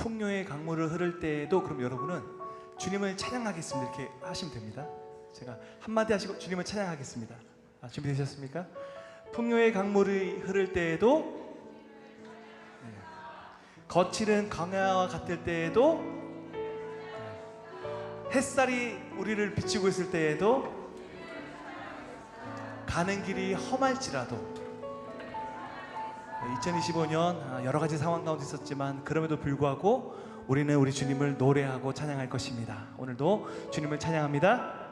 풍요의 강물을 흐를 때에도 그럼 여러분은 주님을 찬양하겠습니다 이렇게 하시면 됩니다. 제가 한마디 하시고 주님을 찬양하겠습니다. 준비되셨습니까? 풍요의 강물이 흐를 때에도, 거칠은 광야와 같을 때에도, 햇살이 우리를 비추고 있을 때에도, 가는 길이 험할지라도. 2025년 여러 가지 상황 가운데 있었지만 그럼에도 불구하고 우리는 우리 주님을 노래하고 찬양할 것입니다. 오늘도 주님을 찬양합니다.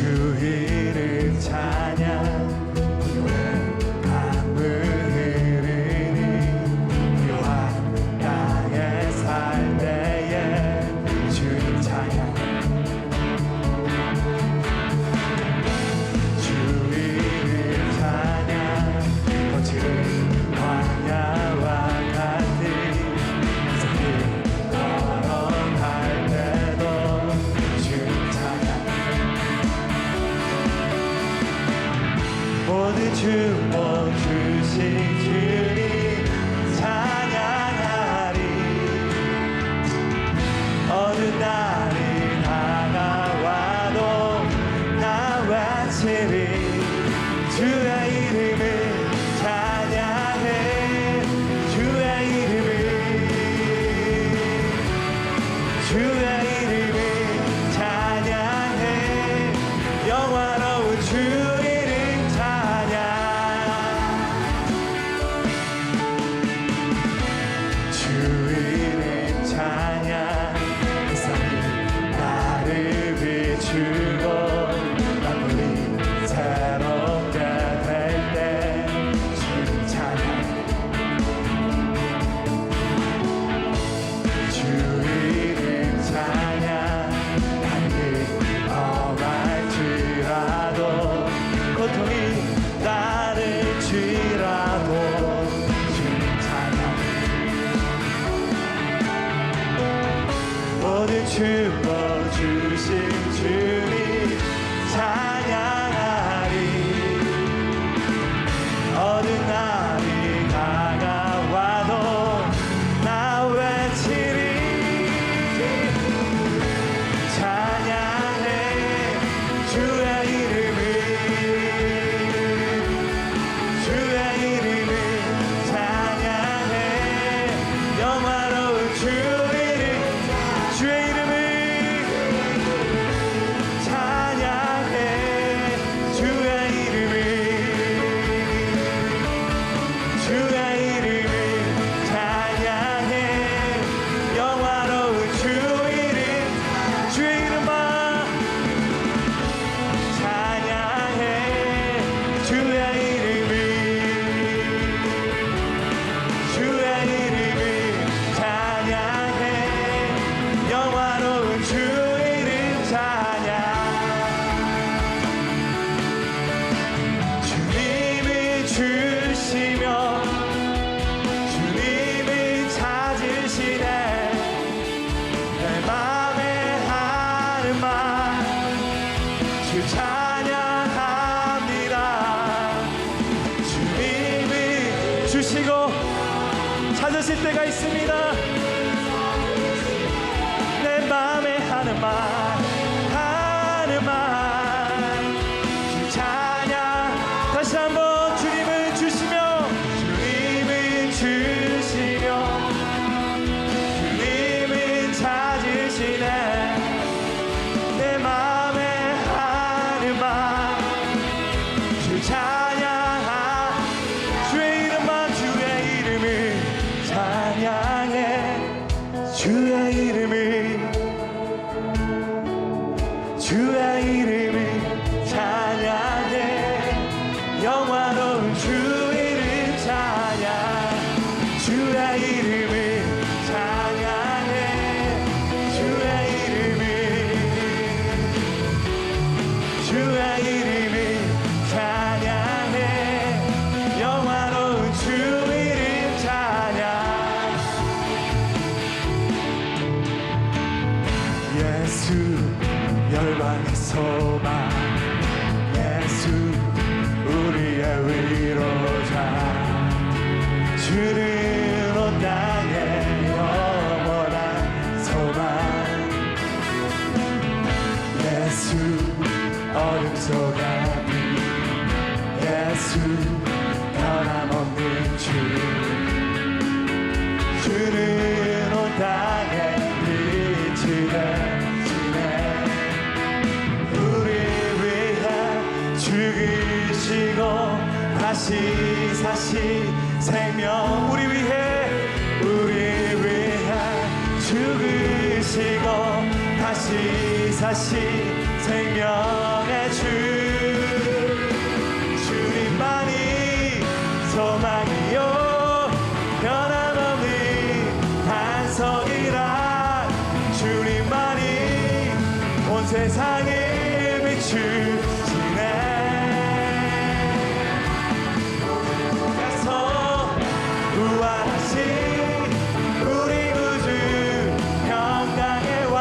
주의를 찬양 풍요의 강물 흐르니 묘한 땅에 살 때에 주님 찬양 주의를 찬양 거칠은 광야와 같은 세상 걸어갈 때도 주님 찬양 모든 축복 주신 주님 찬양하리 어느 날이 다가와도 나 외치리 주의 이름을 찬양해 주의 이름을 찬양해 영화로운 주 이름 주의를 찬양 햇살이 나를 비추고 만물이 새롭게 될 때 주님 찬양 주의를 찬양 하늘이 험할지라도 고통이 나를 치라도 주님 찬양 모든 축복 주신 주님 찬양하리 어느 날이 다가와도 나 외치리 찬양해 주의 이름을 찬양해 영화로운 주 주의 이름을 찬양해 주의 이름을 찬양해 영화로운 주 이름 주의 이름만 찬양해 주의 이름을 찬양해 영화로운 주 이름 찬양 주님을 주시며 주님을 찾으시네 내 맘에 하는 말 주 찬양합니다 주님을 주시고 찾으실 때가 있습니다 내 맘에 하는 말 주 찬양 다시 한번 주님을 주시며 주님을 찾으시네 내 맘에 하는 말 주 찬양 주의 이름만 주의 이름을 찬양해 주의 이름을 찬양해 영화로운 주 이름 찬양 주의 이름을 찬양해 주의 이름을 찬양해 예수 변함없는 주 주는 온 땅에 빛이 되시네 우리 위해 죽으시고 다시 사신 생명 우리 위해 죽으시고 다시 사신 생명의 주 주님만이 소망이요 변함없는 반석이라 주님만이 온 세상을 비추시네 그래서 부활하신 우리 구주 평강의 왕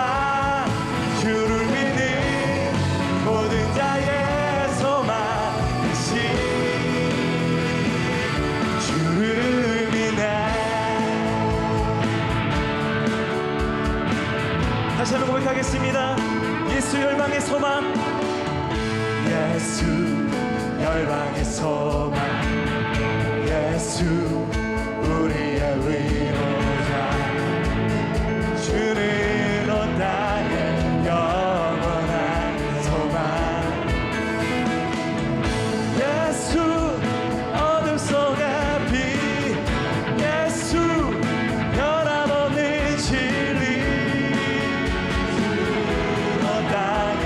주를 믿는 모든 자의 소망이신 주를 믿네 다시 한번 고백하겠습니다. 예수 열방의 소망 예수 열방의 소망 예수 우리의 위로자 주는 온 땅에 영원한 소망 예수 어둠 속의 빛 예수 변함없는 진리 주는 온 땅에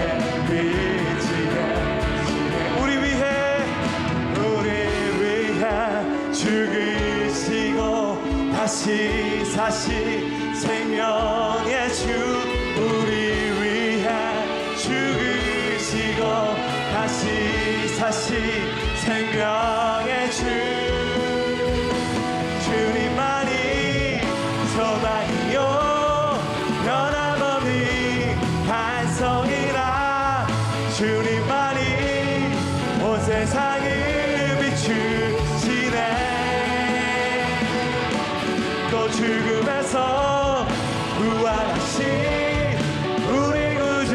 빛이 되시네 우리 위해 죽으시고 다시 사신 생명의 주 우리 위해 죽으시고 다시 사신 생명의 주 주님만이 소망이요 변함없는 반석이라 주님만이 온 세상을 비추시네 또 죽음에서 부활하신 우리 구주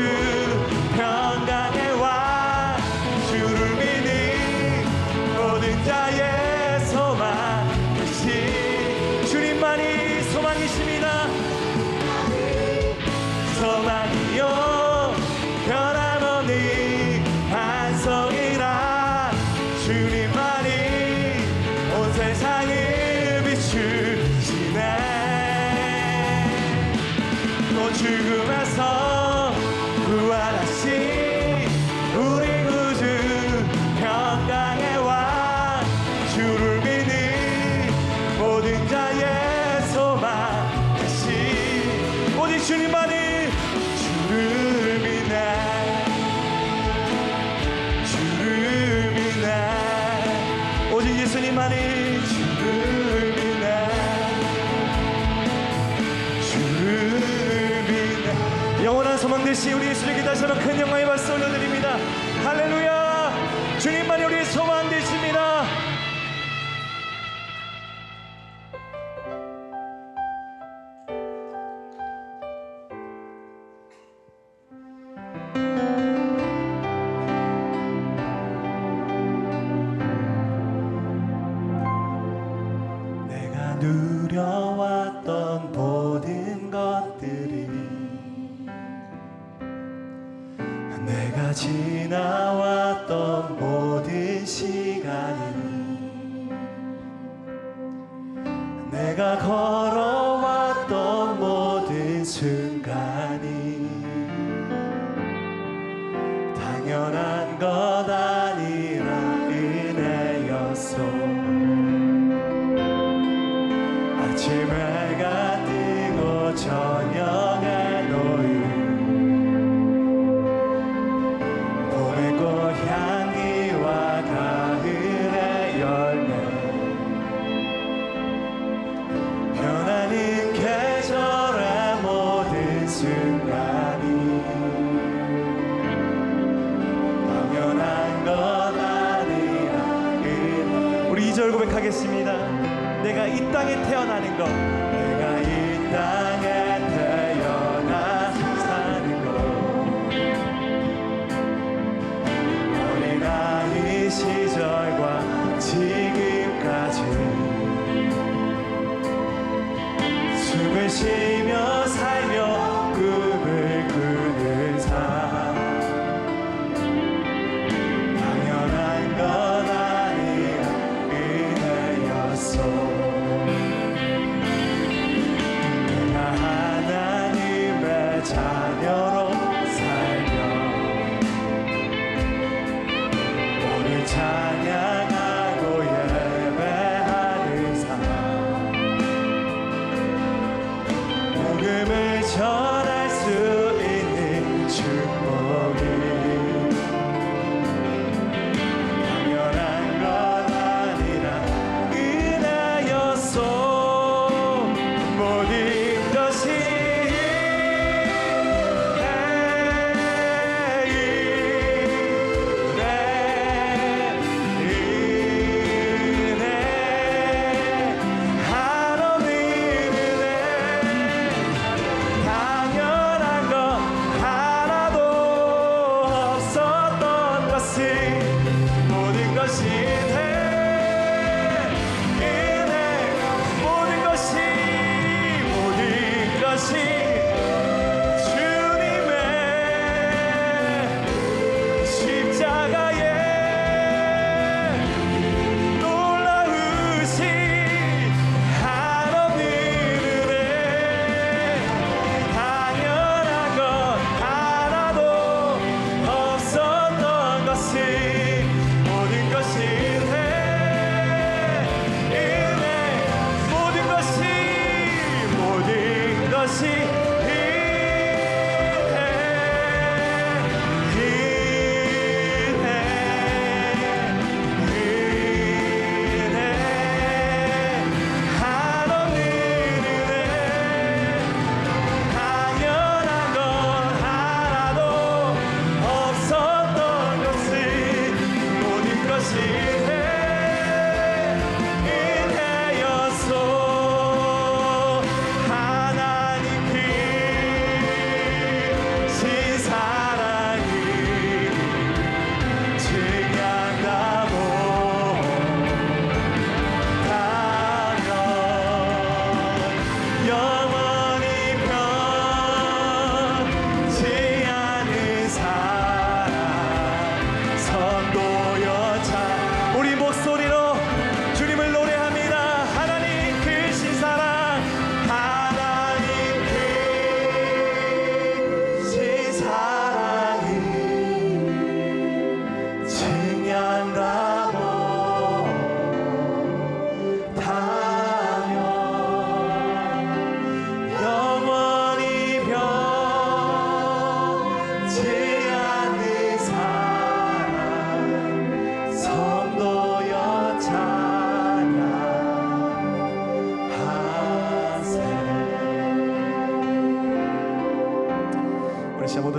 평강의 왕 주를 믿는 모든 자의 소망이신 주님만이 소망이십니다 소망이요 변함없는 반석이라 주님만이 온 세상을 비추시네 또 죽음에서 부활하신 우리 구주 평강의 왕 주를 믿는 모든 자의 소망이신 오직 주님만이 주를 믿네 주를 믿네 오직 예수님만이 주를 믿네 주를 믿네 영원한 소망 되시 우리 예수님께 다시 한번 큰 영광의 박수 올려드립니다 할렐루야 주님만이 우리의 소망 되십니다 내가 누려왔던 모든 것들이 내가 지나왔던 모든 시간이 내가 걸어왔던 모든 순간이 당연한 것 아니라 은혜였소 아침 해가 뜨고 저녁에 노을 봄의 꽃향기와 가을의 열매 변하는 계절의 모든 순간이 당연한 것 아니라 우리 2절 고백하겠습니다. 내가 이 땅에 태어나는 것 내가 이 땅에 태어나 사는 것 어린아이 시절과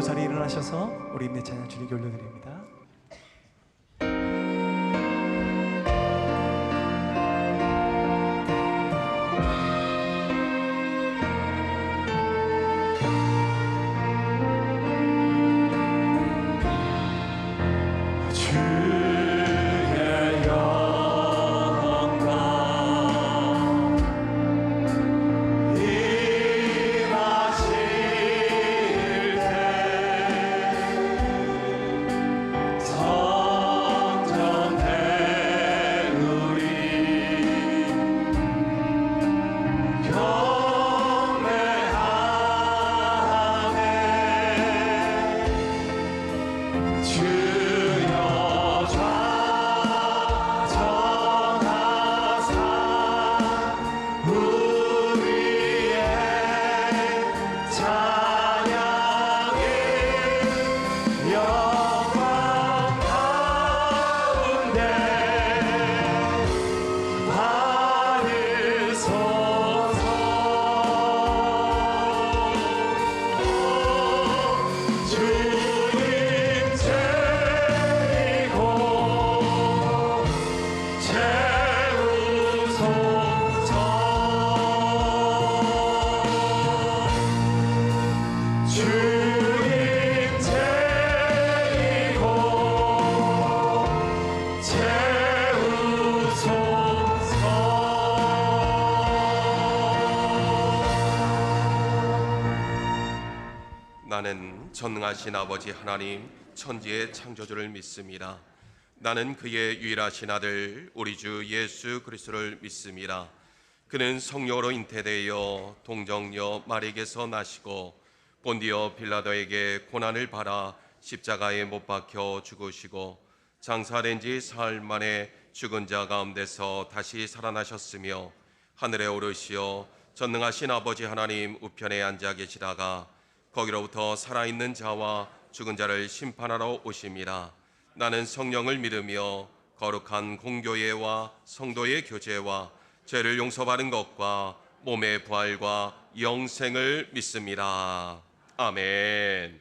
여러분도 자리에 일어나셔서 우리 임대 찬양 주님께 올려드립니다. 나는 전능하신 아버지 하나님 천지의 창조주를 믿습니다. 나는 그의 유일하신 아들 우리 주 예수 그리스도를 믿습니다. 그는 성령으로 잉태되어 동정녀 마리에게서 나시고 본디오 빌라도에게 고난을 받아 십자가에 못 박혀 죽으시고 장사된 지 사흘 만에 죽은 자 가운데서 다시 살아나셨으며 하늘에 오르시어 전능하신 아버지 하나님 우편에 앉아 계시다가 거기로부터 살아있는 자와 죽은 자를 심판하러 오심이라. 나는 성령을 믿으며 거룩한 공교회와 성도의 교제와 죄를 용서받은 것과 몸의 부활과 영생을 믿습니다. 아멘.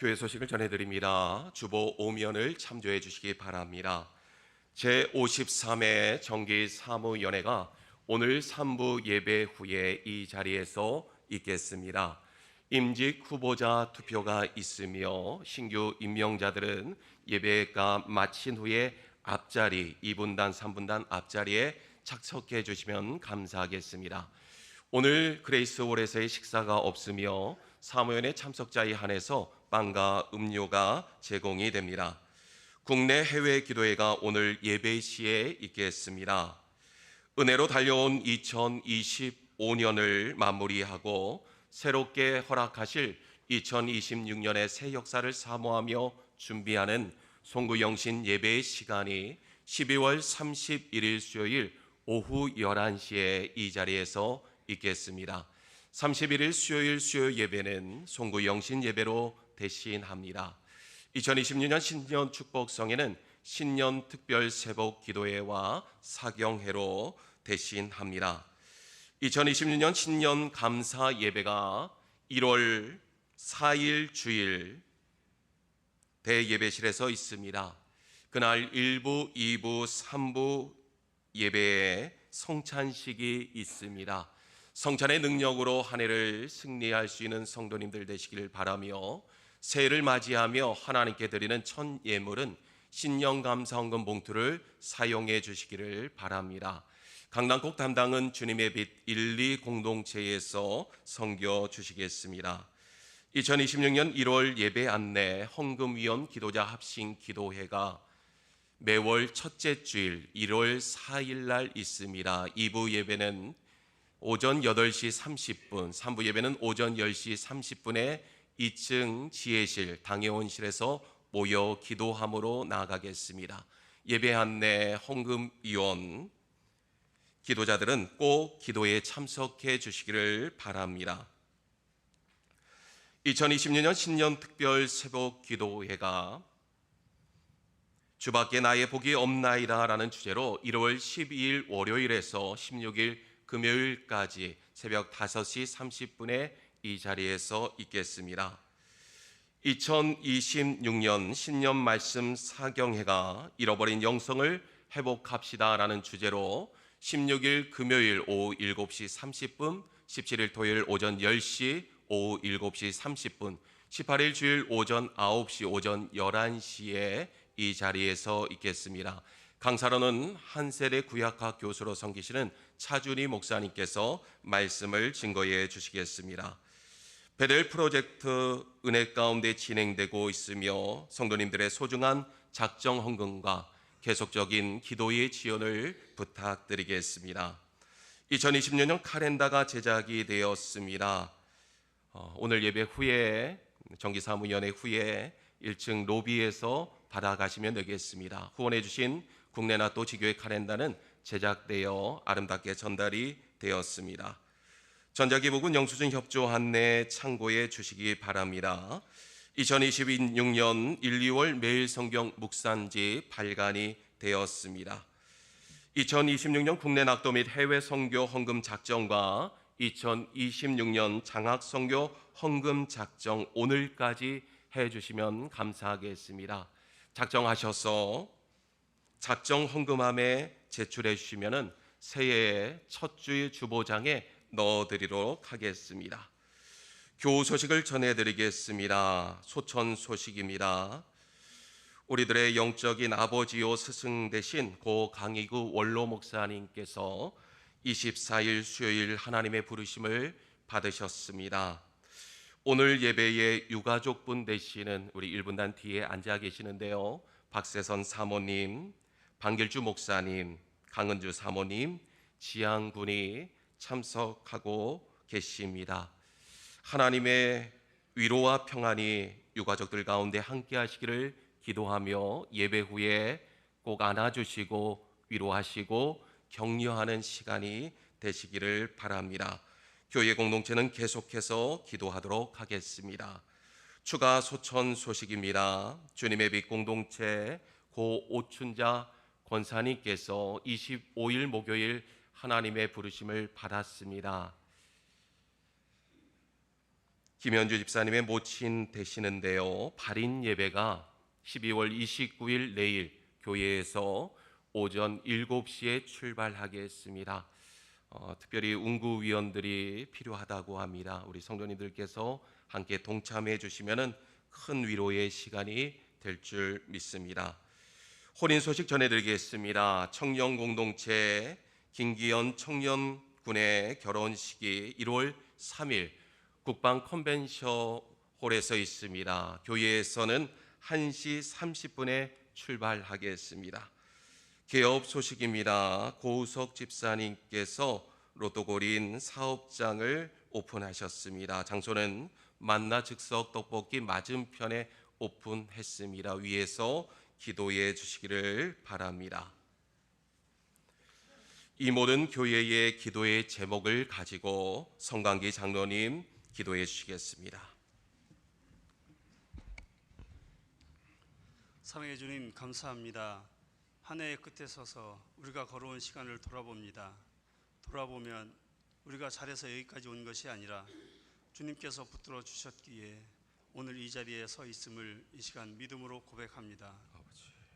교회 소식을 전해드립니다. 주보 오면을 참조해 주시기 바랍니다. 제53회 정기 사무연회가 오늘 3부 예배 후에 이 자리에서 있겠습니다. 임직 후보자 투표가 있으며 신규 임명자들은 예배가 마친 후에 앞자리 2분단 3분단 앞자리에 착석해 주시면 감사하겠습니다. 오늘 그레이스홀에서의 식사가 없으며 사무연회 참석자에 한해서 빵과 음료가 제공이 됩니다. 국내 해외 기도회가 오늘 예배 시에 있겠습니다. 은혜로 달려온 2025년을 마무리하고 새롭게 허락하실 2026년의 새 역사를 사모하며 준비하는 송구영신 예배의 시간이 12월 31일 수요일 오후 11시에 이 자리에서 있겠습니다. 31일 수요일 수요 예배는 송구영신 예배로 대신합니다. 2026년 신년 축복성에는 신년 특별 세복 기도회와 사경회로 대신합니다. 2026년 신년 감사 예배가 1월 4일 주일 대예배실에서 있습니다. 그날 1부, 2부, 3부 예배에 성찬식이 있습니다. 성찬의 능력으로 한 해를 승리할 수 있는 성도님들 되시길 바라며 새해를 맞이하며 하나님께 드리는 첫 예물은 신년감사헌금 봉투를 사용해 주시기를 바랍니다. 강남곡 담당은 주님의 빛 1, 2 공동체에서 섬겨 주시겠습니다. 2026년 1월 예배 안내 헌금위원 기도자 합심 기도회가 매월 첫째 주일 1월 4일 날 있습니다. 2부 예배는 오전 8시 30분, 3부 예배는 오전 10시 30분에 2층 지혜실 당회원실에서 모여 기도함으로 나아가겠습니다. 예배 안내 헌금위원 기도자들은 꼭 기도에 참석해 주시기를 바랍니다. 2026년 신년 특별 새복 기도회가 주밖에 나의 복이 없나이다 라는 주제로 1월 12일 월요일에서 16일 금요일까지 새벽 5시 30분에 이 자리에서 있겠습니다. 2026년 신년 말씀 사경회가 잃어버린 영성을 회복합시다 라는 주제로 16일 금요일 오후 7시 30분, 17일 토요일 오전 10시, 오후 7시 30분, 18일 주일 오전 9시, 오전 11시에 이 자리에서 있겠습니다. 강사로는 한세대 구약학 교수로 섬기시는 차준희 목사님께서 말씀을 증거해 주시겠습니다. 베델 프로젝트 은혜 가운데 진행되고 있으며 성도님들의 소중한 작정 헌금과 계속적인 기도의 지원을 부탁드리겠습니다. 2026년 카렌다가 제작이 되었습니다. 오늘 예배 후에 정기사무연회 후에 1층 로비에서 받아가시면 되겠습니다. 후원해 주신 국내나 또 지교회 카렌다는 제작되어 아름답게 전달이 되었습니다. 전자기복은 영수증 협조 안내 참고해 주시기 바랍니다. 2026년 1, 2월 매일 성경 묵산지 발간이 되었습니다. 2026년 국내 낙도 및 해외 선교 헌금 작정과 2026년 장학 선교 헌금 작정 오늘까지 해 주시면 감사하겠습니다. 작정하셔서 작정 헌금함에 제출해 주시면은 새해의 첫 주일 주보장에 넣어 드리도록 하겠습니다. 교우 소식을 전해 드리겠습니다. 소천 소식입니다. 우리들의 영적인 아버지요 스승 되신 고 강희구 원로 목사님께서 24일 수요일 하나님의 부르심을 받으셨습니다. 오늘 예배에 유가족분 되시는 우리 1분단 뒤에 앉아 계시는데요. 박세선 사모님, 방길주 목사님, 강은주 사모님, 지양군이 참석하고 계십니다. 하나님의 위로와 평안이 유가족들 가운데 함께 하시기를 기도하며 예배 후에 꼭 안아주시고 위로하시고 격려하는 시간이 되시기를 바랍니다. 교회 공동체는 계속해서 기도하도록 하겠습니다. 추가 소천 소식입니다. 주님의 빛 공동체 고 오춘자 권사님께서 25일 목요일 하나님의 부르심을 받았습니다. 김현주 집사님의 모친 되시는데요. 발인 예배가 12월 29일 내일 교회에서 오전 7시에 출발하겠습니다. 특별히 운구위원들이 필요하다고 합니다. 우리 성도님들께서 함께 동참해 주시면 큰 위로의 시간이 될 줄 믿습니다. 혼인 소식 전해드리겠습니다. 청년 공동체 김기현 청년군의 결혼식이 1월 3일 국방 컨벤션 홀에서 있습니다. 교회에서는 1시 30분에 출발하겠습니다. 개업 소식입니다. 고우석 집사님께서 로또골인 사업장을 오픈하셨습니다. 장소는 만나 즉석 떡볶이 맞은편에 오픈했습니다. 위에서 기도해 주시기를 바랍니다. 이 모든 교회의 기도의 제목을 가지고 성광기 장로님 기도해 주시겠습니다. 사랑해 주님 감사합니다. 한 해의 끝에 서서 우리가 걸어온 시간을 돌아봅니다. 돌아보면 우리가 잘해서 여기까지 온 것이 아니라 주님께서 붙들어 주셨기에 오늘 이 자리에 서 있음을 이 시간 믿음으로 고백합니다.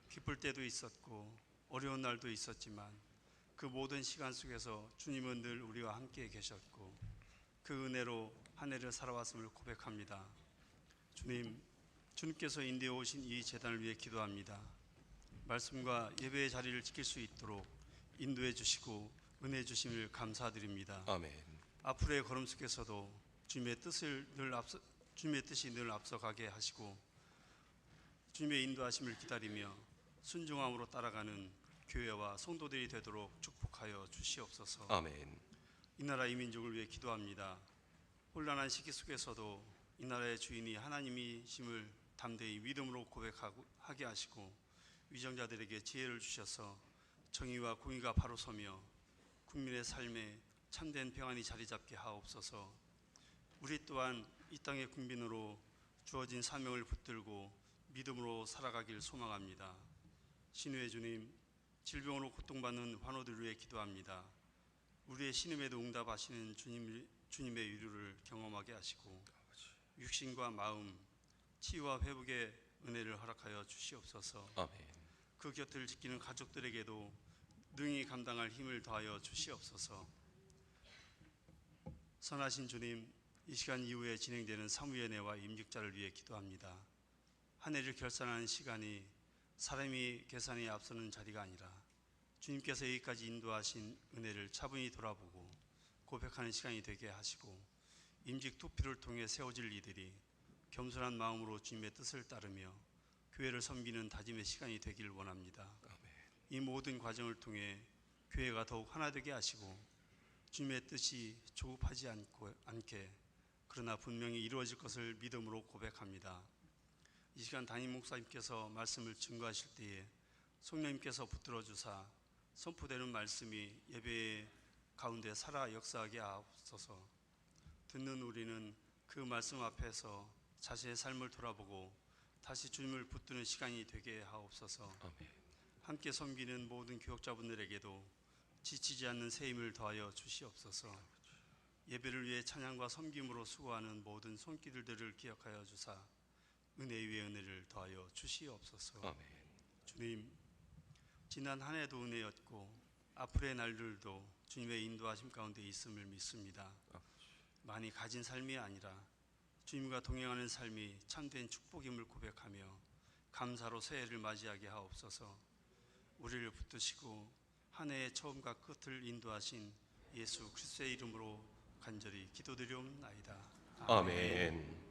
기쁠 때도 있었고 어려운 날도 있었지만 그 모든 시간 속에서 주님은 늘 우리와 함께 계셨고 그 은혜로 한 해를 살아왔음을 고백합니다. 주님께서 인도해 오신 이 재단을 위해 기도합니다. 말씀과 예배의 자리를 지킬 수 있도록 인도해 주시고 은혜 주심을 감사드립니다. 아멘. 앞으로의 걸음 속에서도 주님의 뜻이 늘 앞서가게 하시고 주님의 인도하심을 기다리며 순종함으로 따라가는 교회와 성도들이 되도록 축복하여 주시옵소서. 아멘. 이 나라 이 민족을 위해 기도합니다. 혼란한 시기 속에서도 이 나라의 주인이 하나님이심을 담대히 믿음으로 고백하게 하시고 위정자들에게 지혜를 주셔서 정의와 공의가 바로 서며 국민의 삶에 참된 평안이 자리 잡게 하옵소서. 우리 또한 이 땅의 국민으로 주어진 사명을 붙들고 믿음으로 살아가길 소망합니다. 신유의 주님, 질병으로 고통받는 환우들을 위해 기도합니다. 우리의 신음에도 응답하시는 주님의 위로를 경험하게 하시고 육신과 마음, 치유와 회복의 은혜를 허락하여 주시옵소서. 아멘. 그 곁을 지키는 가족들에게도 능히 감당할 힘을 더하여 주시옵소서. 선하신 주님, 이 시간 이후에 진행되는 사무연회와 임직자를 위해 기도합니다. 한 해를 결산하는 시간이 사람이 계산에 앞서는 자리가 아니라 주님께서 여기까지 인도하신 은혜를 차분히 돌아보고 고백하는 시간이 되게 하시고 임직 투표를 통해 세워질 이들이 겸손한 마음으로 주님의 뜻을 따르며 교회를 섬기는 다짐의 시간이 되기를 원합니다. 이 모든 과정을 통해 교회가 더욱 하나 되게 하시고 주님의 뜻이 조급하지 않게 그러나 분명히 이루어질 것을 믿음으로 고백합니다. 이 시간 담임 목사님께서 말씀을 증거하실 때에 성령님께서 붙들어 주사 선포되는 말씀이 예배 가운데 살아 역사하게 하옵소서. 듣는 우리는 그 말씀 앞에서 자신의 삶을 돌아보고 다시 주님을 붙드는 시간이 되게 하옵소서. 아멘. 함께 섬기는 모든 교역자분들에게도 지치지 않는 새 힘을 더하여 주시옵소서. 예배를 위해 찬양과 섬김으로 수고하는 모든 손길들을 기억하여 주사 은혜 위에 은혜를 더하여 주시옵소서. 아멘. 주님, 지난 한 해도 은혜였고 앞으로의 날들도 주님의 인도하심 가운데 있음을 믿습니다. 많이 가진 삶이 아니라 주님과 동행하는 삶이 참된 축복임을 고백하며 감사로 새해를 맞이하게 하옵소서. 우리를 붙드시고 한 해의 처음과 끝을 인도하신 예수 그리스도의 이름으로 간절히 기도드리옵나이다. 아멘.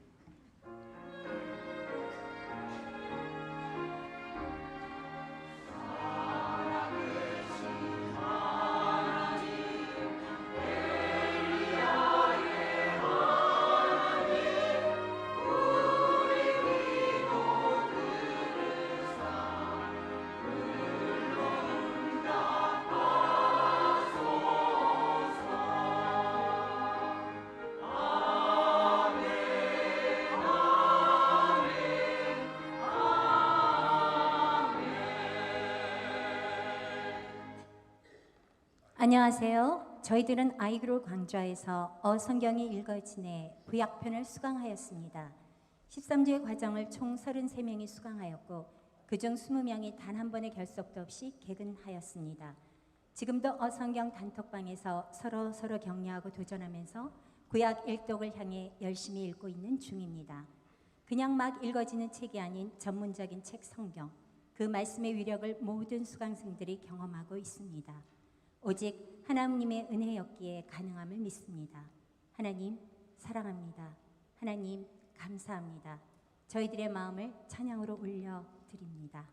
안녕하세요. 저희들은 아이그로 강좌에서 성경이 읽어지네 구약편을 수강하였습니다. 13주의 과정을 총 33명이 수강하였고 그중 20명이 단 한 번의 결석도 없이 개근하였습니다. 지금도 어성경 단톡방에서 서로 격려하고 도전하면서 구약 일독을 향해 열심히 읽고 있는 중입니다. 그냥 막 읽어지는 책이 아닌 전문적인 책 성경, 그 말씀의 위력을 모든 수강생들이 경험하고 있습니다. 오직 하나님의 은혜였기에 가능함을 믿습니다. 하나님 사랑합니다. 하나님 감사합니다. 저희들의 마음을 찬양으로 올려드립니다.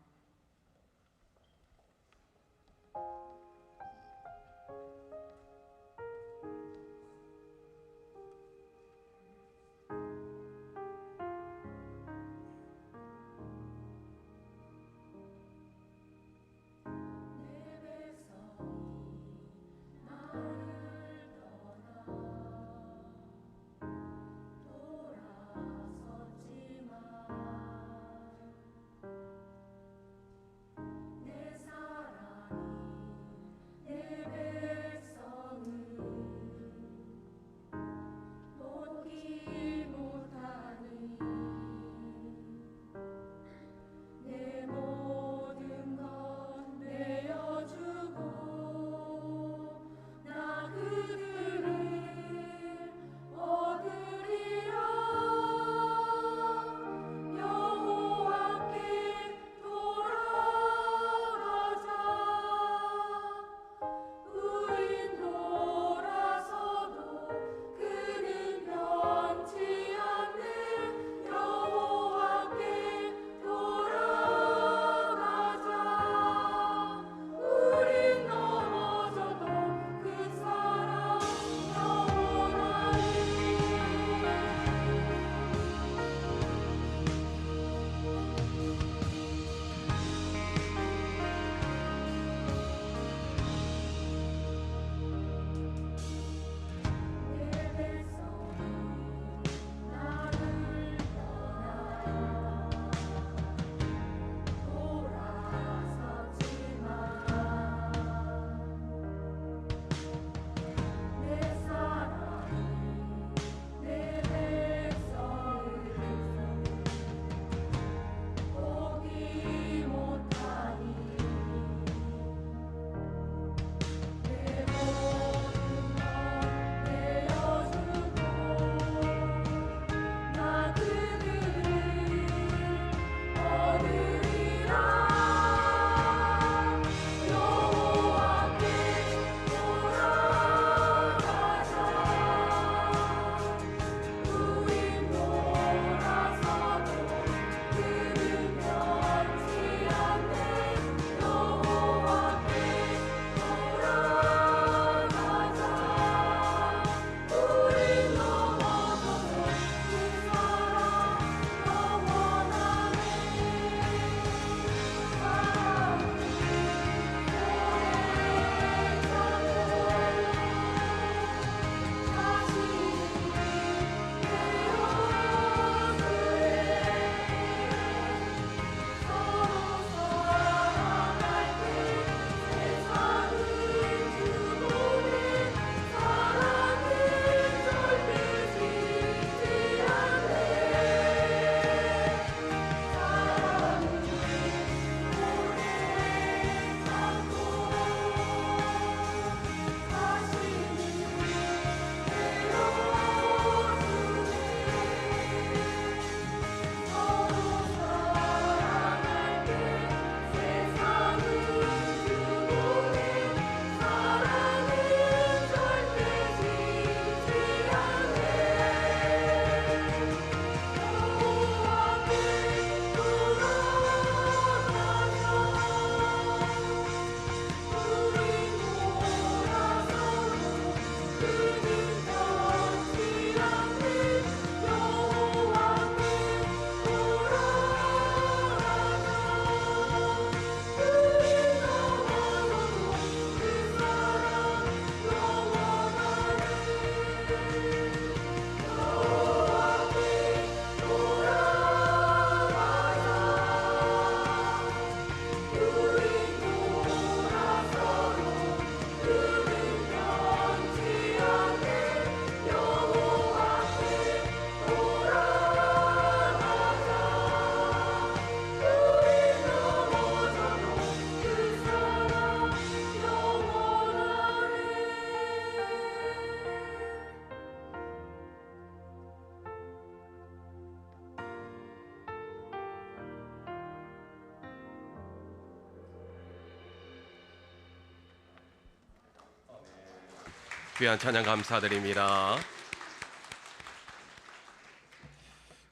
귀한 찬양 감사드립니다.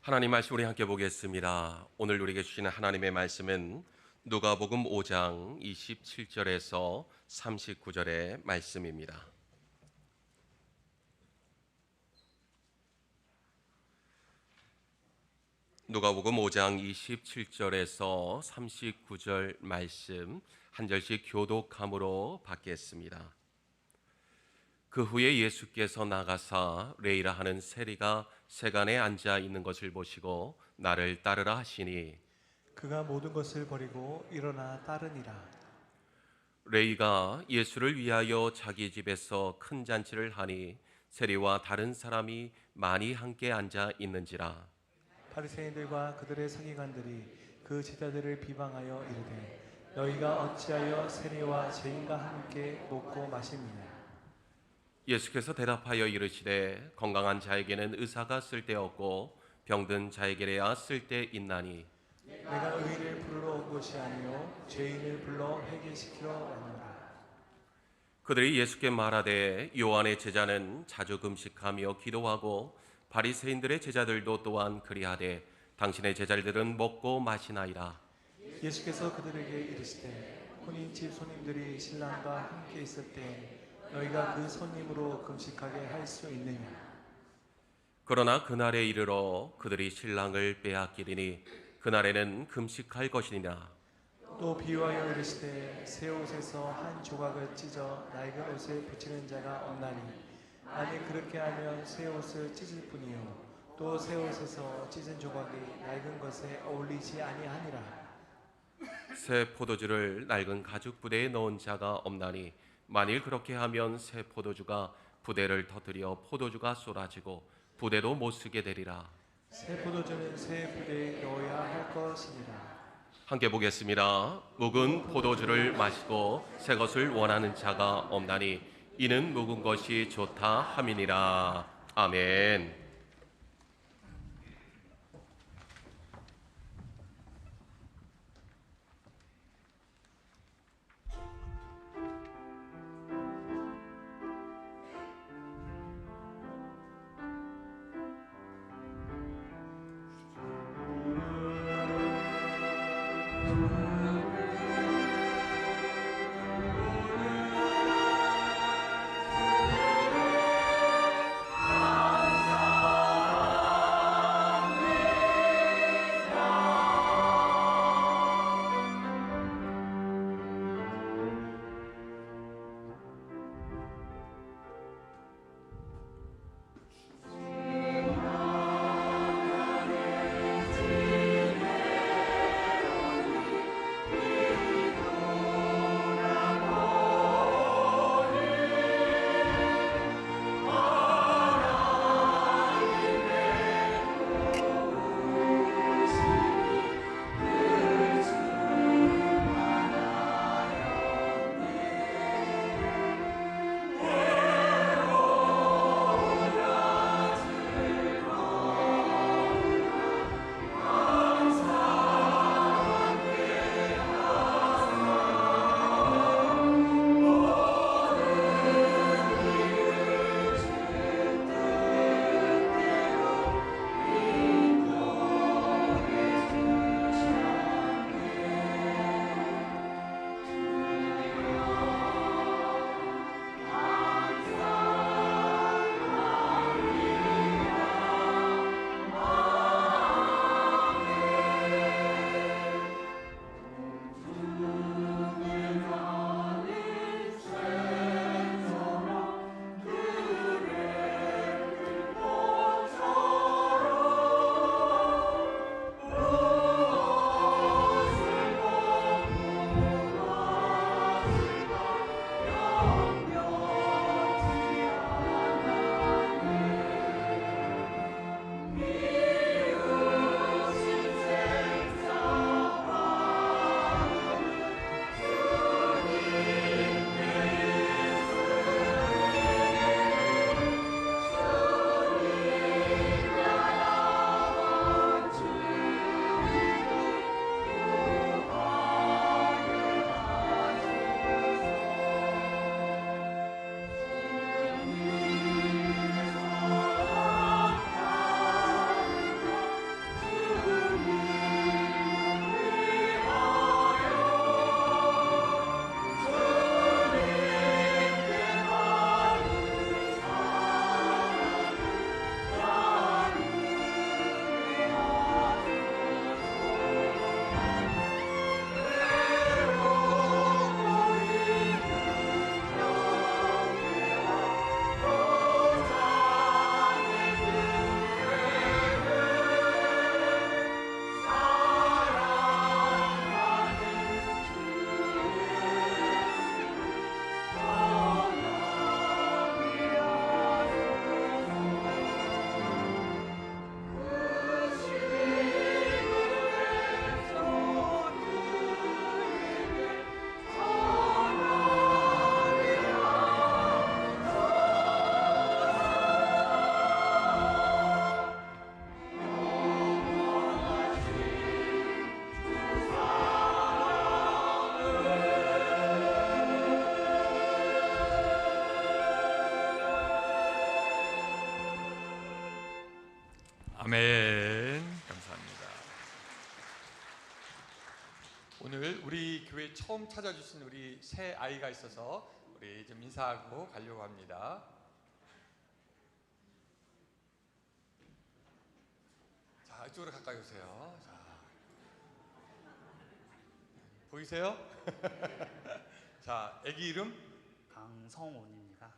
하나님 말씀 우리 함께 보겠습니다. 오늘 우리에게 주시는 하나님의 말씀은 누가복음 5장 27절에서 39절의 말씀입니다. 누가복음 5장 27절에서 39절 말씀 한 절씩 교독함으로 받겠습니다. 그 후에 예수께서 나가사 레이라 하는 세리가 세간에 앉아 있는 것을 보시고 나를 따르라 하시니 그가 모든 것을 버리고 일어나 따르니라. 레이가 예수를 위하여 자기 집에서 큰 잔치를 하니 세리와 다른 사람이 많이 함께 앉아 있는지라. 바리새인들과 그들의 서기관들이 그 제자들을 비방하여 이르되 너희가 어찌하여 세리와 죄인과 함께 먹고 마시느냐. 예수께서 대답하여 이르시되 건강한 자에게는 의사가 쓸데없고 병든 자에게야 쓸데있나니 내가 의인을 부르러 온 것이 아니요 죄인을 불러 회개시키러 왔노라. 그들이 예수께 말하되 요한의 제자는 자주 금식하며 기도하고 바리새인들의 제자들도 또한 그리하되 당신의 제자들은 먹고 마시나이다. 예수께서 그들에게 이르시되 혼인집 손님들이 신랑과 함께 있을 때 너희가 그 손님으로 금식하게 할 수 있느냐. 그러나 그날에 이르러 그들이 신랑을 빼앗기리니 그날에는 금식할 것이니라. 또 비유하여 이르시되 새 옷에서 한 조각을 찢어 낡은 옷에 붙이는 자가 없나니 만일 그렇게 하면 새 옷을 찢을 뿐이요 또 새 옷에서 찢은 조각이 낡은 것에 어울리지 아니하니라. 새 포도주를 낡은 가죽 부대에 넣은 자가 없나니 만일 그렇게 하면 새 포도주가 부대를 터뜨려 포도주가 쏟아지고 부대도 못 쓰게 되리라. 새 포도주는 새 부대에 넣어야 할 것이니라. 함께 보겠습니다. 묵은 포도주를 마시고 새 것을 원하는 자가 없나니 이는 묵은 것이 좋다 함이니라. 아멘. 아멘. 감사합니다. 오늘 우리 교회 처음 찾아주신 우리 새 아이가 있어서 우리 좀 인사하고 가려고 합니다. 자, 이쪽으로 가까이 오세요. 자, 보이세요? 자, 아기 이름 강성원입니다.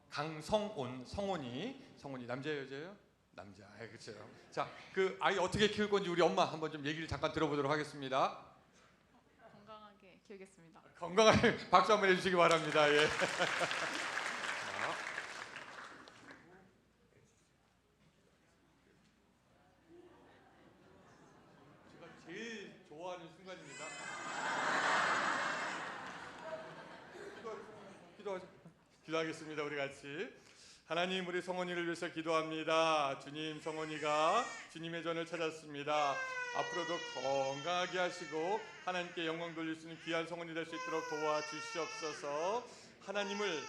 강성온, 성원이 남자예요, 여자예요? 남자. 그렇죠. 자, 그 아이 어떻게 키울 건지 우리 엄마 한번 좀 얘기를 잠깐 들어보도록 하겠습니다. 건강하게 키우겠습니다. 건강하게 박수 한번 해주시기 바랍니다. 예. 자. 제가 제일 좋아하는 순간입니다. 기도하겠습니다. 우리 같이. 하나님, 우리 성원이를 위해서 기도합니다. 주님, 성원이가 주님의 전을 찾았습니다. 앞으로도 건강하게 하시고 하나님께 영광 돌릴 수 있는 귀한 성원이 될 수 있도록 도와주시옵소서. 하나님을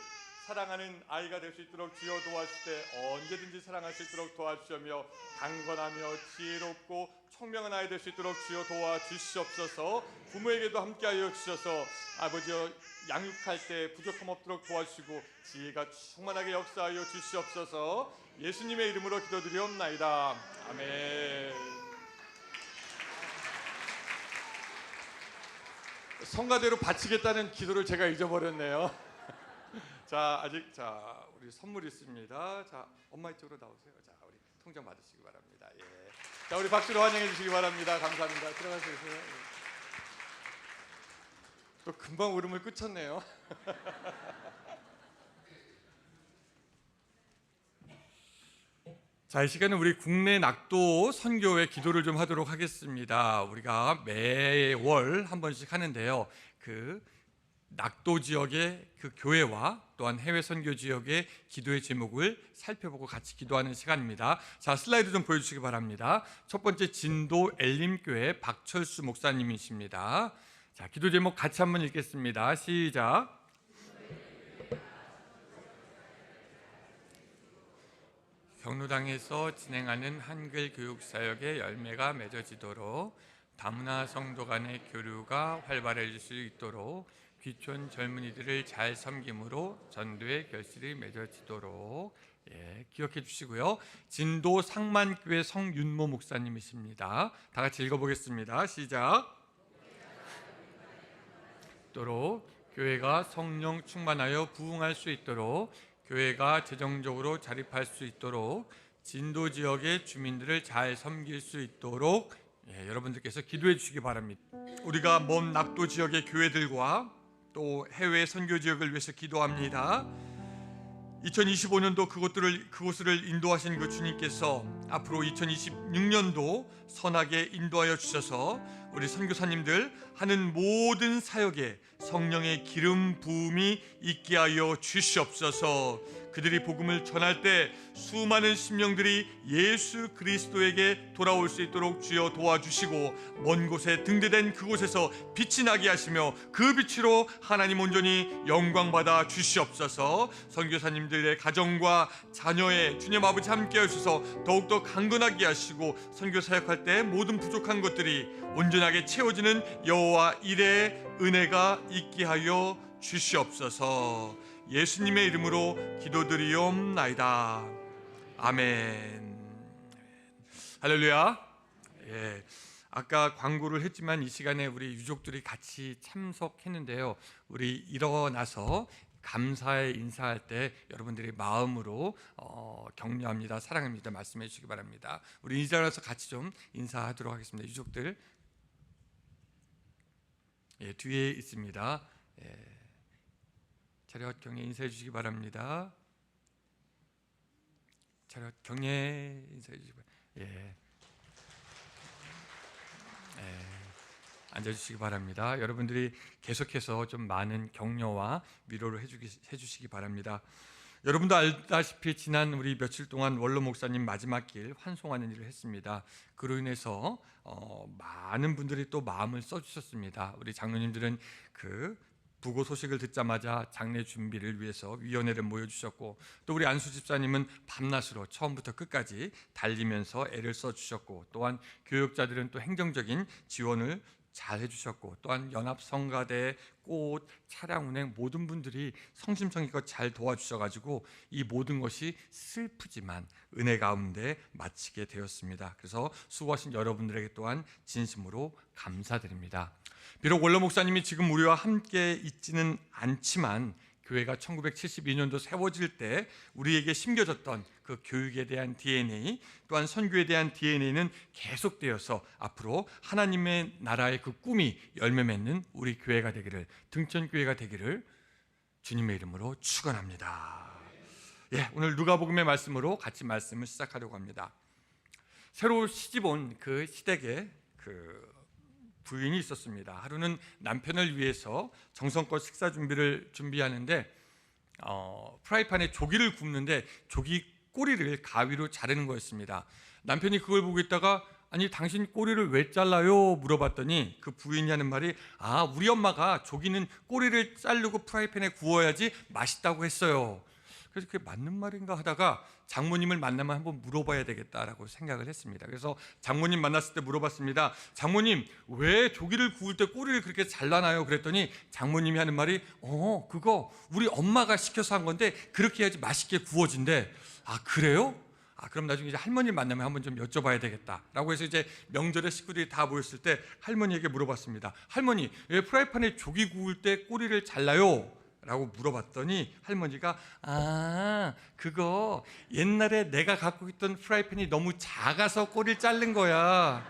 사랑하는 아이가 될 수 있도록 주여 도와주실 때 언제든지 사랑할 수 있도록 도와주시며 강건하며 지혜롭고 총명한 아이 될 수 있도록 주여 도와주시옵소서. 부모에게도 함께하여 주셔서 아버지여 양육할 때 부족함 없도록 도와주시고 지혜가 충만하게 역사하여 주시옵소서. 예수님의 이름으로 기도드리옵나이다. 아멘. 성가대로 바치겠다는 기도를 제가 잊어버렸네요. 자, 우리 선물 있습니다. 자, 엄마 이쪽으로 나오세요. 자, 우리 통장 받으시기 바랍니다. 예. 자, 우리 박수로 환영해 주시기 바랍니다. 감사합니다. 들어가세요. 예. 또 금방 울음을 그쳤네요. 자, 이 시간은 우리 국내 낙도 선교회 기도를 좀 하도록 하겠습니다. 우리가 매월 한 번씩 하는데요. 그 낙도 지역의 그 교회와 또한 해외 선교 지역의 기도의 제목을 살펴보고 같이 기도하는 시간입니다. 자, 슬라이드 좀 보여주시기 바랍니다. 첫 번째 진도 엘림교회 박철수 목사님이십니다. 자, 기도 제목 같이 한번 읽겠습니다. 시작. 경로당에서 진행하는 한글 교육 사역의 열매가 맺어지도록 다문화 성도 간의 교류가 활발해질 수 있도록 귀촌 젊은이들을 잘 섬김으로 전도의 결실이 맺어지도록 기억해 주시고요. 진도 상만교회 성윤모 목사님이십니다. 다 같이 읽어보겠습니다. 시작. 있도록 교회가 성령 충만하여 부흥할 수 있도록 교회가 재정적으로 자립할 수 있도록 진도 지역의 주민들을 잘 섬길 수 있도록 여러분들께서 기도해 주시기 바랍니다. 우리가 먼 낙도 지역의 교회들과 또 해외 선교 지역을 위해서 기도합니다. 2025년도 그곳을 인도하신 그 주님께서 앞으로 2026년도 선하게 인도하여 주셔서 우리 선교사님들 하는 모든 사역에 성령의 기름 부음이 있게 하여 주시옵소서. 그들이 복음을 전할 때 수많은 심령들이 예수 그리스도에게 돌아올 수 있도록 주여 도와주시고 먼 곳에 등대된 그곳에서 빛이 나게 하시며 그 빛으로 하나님 온전히 영광받아 주시옵소서. 선교사님들의 가정과 자녀의 주님 아버지 함께 하셔서 더욱더 강건하게 하시고 선교 사역할 때 모든 부족한 것들이 온전하게 채워지는 여호와 일의 은혜가 있게 하여 주시옵소서. 예수님의 이름으로 기도드리옵나이다. 아멘. 할렐루야. 아까 광고를 했지만 이 시간에 우리 유족들이 같이 참석했는데요. 우리 일어나서 감사의 인사할 때 여러분들이 마음으로 격려합니다, 사랑합니다 말씀해 주시기 바랍니다. 우리 일어나서 같이 좀 인사하도록 하겠습니다. 유족들 뒤에 있습니다. 차렷 경례 인사해 주시기 바랍니다. 차렷 경례 인사해 주시기 바랍니다. 앉아주시기 바랍니다. 여러분들이 계속해서 좀 많은 격려와 위로를 해주시기 바랍니다. 여러분도 알다시피 지난 우리 며칠 동안 원로 목사님 마지막 길 환송하는 일을 했습니다. 그로 인해서 많은 분들이 또 마음을 써주셨습니다. 우리 장로님들은 그 부고 소식을 듣자마자 장례 준비를 위해서 위원회를 모여주셨고, 또 우리 안수 집사님은 밤낮으로 처음부터 끝까지 달리면서 애를 써주셨고, 또한 교육자들은 또 행정적인 지원을 잘 해주셨고, 또한 연합성가대, 꽃, 차량 운행 모든 분들이 성심성의껏 잘 도와주셔가지고 이 모든 것이 슬프지만 은혜 가운데 마치게 되었습니다. 그래서 수고하신 여러분들에게 또한 진심으로 감사드립니다. 비록 원로 목사님이 지금 우리와 함께 있지는 않지만 교회가 1972년도 세워질 때 우리에게 심겨졌던 그 교육에 대한 DNA, 또한 선교에 대한 DNA는 계속되어서 앞으로 하나님의 나라의 그 꿈이 열매 맺는 우리 교회가 되기를, 등천교회가 되기를 주님의 이름으로 축원합니다. 오늘 누가복음의 말씀으로 같이 말씀을 시작하려고 합니다. 새로 시집 온 그 시댁에 부인이 있었습니다. 하루는 남편을 위해서 정성껏 식사 준비하는데 프라이팬에 조기를 굽는데 조기 꼬리를 가위로 자르는 거였습니다. 남편이 그걸 보고 있다가 아니 당신 꼬리를 왜 잘라요? 물어봤더니 그 부인이 하는 말이 우리 엄마가 조기는 꼬리를 자르고 프라이팬에 구워야지 맛있다고 했어요. 그래서 그게 맞는 말인가 하다가 장모님을 만나면 한번 물어봐야 되겠다라고 생각을 했습니다. 그래서 장모님 만났을 때 물어봤습니다. 장모님, 왜 조기를 구울 때 꼬리를 그렇게 잘라놔요? 그랬더니 장모님이 하는 말이 그거 우리 엄마가 시켜서 한 건데 그렇게 해야지 맛있게 구워진대. 그래요? 그럼 나중에 이제 할머니를 만나면 한번 좀 여쭤봐야 되겠다라고 해서 이제 명절에 식구들이 다 모였을 때 할머니에게 물어봤습니다. 할머니, 왜 프라이팬에 조기 구울 때 꼬리를 잘라요? 라고 물어봤더니 할머니가 그거 옛날에 내가 갖고 있던 프라이팬이 너무 작아서 꼬리를 자른 거야.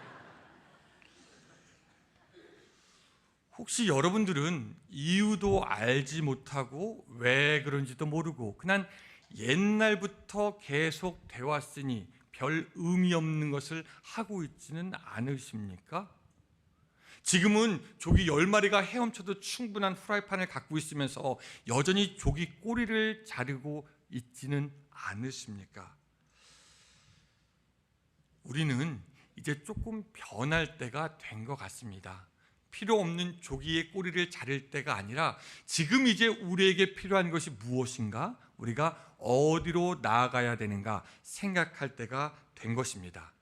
혹시 여러분들은 이유도 알지 못하고 왜 그런지도 모르고 그냥 옛날부터 계속 되왔으니 별 의미 없는 것을 하고 있지는 않으십니까? 지금은 조기 10마리가 헤엄쳐도 충분한 프라이팬을 갖고 있으면서 여전히 조기 꼬리를 자르고 있지는 않으십니까? 우리는 이제 조금 변할 때가 된 것 같습니다. 필요 없는 조기의 꼬리를 자를 때가 아니라 지금 이제 우리에게 필요한 것이 무엇인가? 우리가 어디로 나아가야 되는가 생각할 때가 된 것입니다.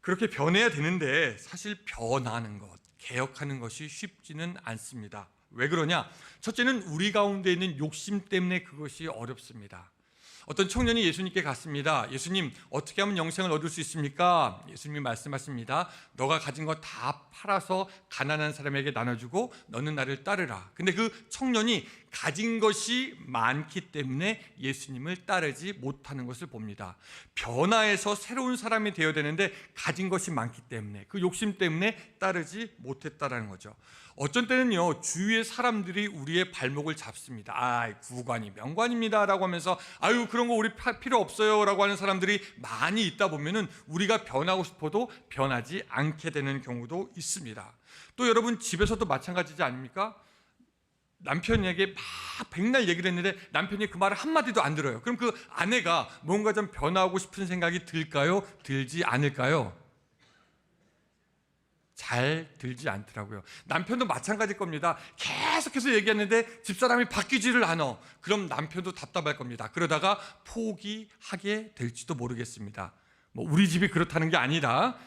그렇게 변해야 되는데 사실 변하는 것, 개혁하는 것이 쉽지는 않습니다. 왜 그러냐? 첫째는 우리 가운데 있는 욕심 때문에 그것이 어렵습니다. 어떤 청년이 예수님께 갔습니다. 예수님, 어떻게 하면 영생을 얻을 수 있습니까? 예수님이 말씀하십니다. 너가 가진 거 다 팔아서 가난한 사람에게 나눠주고 너는 나를 따르라. 근데 그 청년이 가진 것이 많기 때문에 예수님을 따르지 못하는 것을 봅니다. 변화해서 새로운 사람이 되어야 되는데 가진 것이 많기 때문에 그 욕심 때문에 따르지 못했다라는 거죠. 어쩐 때는요, 주위의 사람들이 우리의 발목을 잡습니다. 구관이 명관입니다 라고 하면서 그런 거 우리 필요 없어요 라고 하는 사람들이 많이 있다 보면은 우리가 변하고 싶어도 변하지 않게 되는 경우도 있습니다. 또 여러분 집에서도 마찬가지지 않습니까? 남편에게 막 백날 얘기를 했는데 남편이 그 말을 한마디도 안 들어요. 그럼 그 아내가 뭔가 좀 변화하고 싶은 생각이 들까요? 들지 않을까요? 잘 들지 않더라고요. 남편도 마찬가지일 겁니다. 계속해서 얘기했는데 집사람이 바뀌지를 않아. 그럼 남편도 답답할 겁니다. 그러다가 포기하게 될지도 모르겠습니다. 우리 집이 그렇다는 게 아니라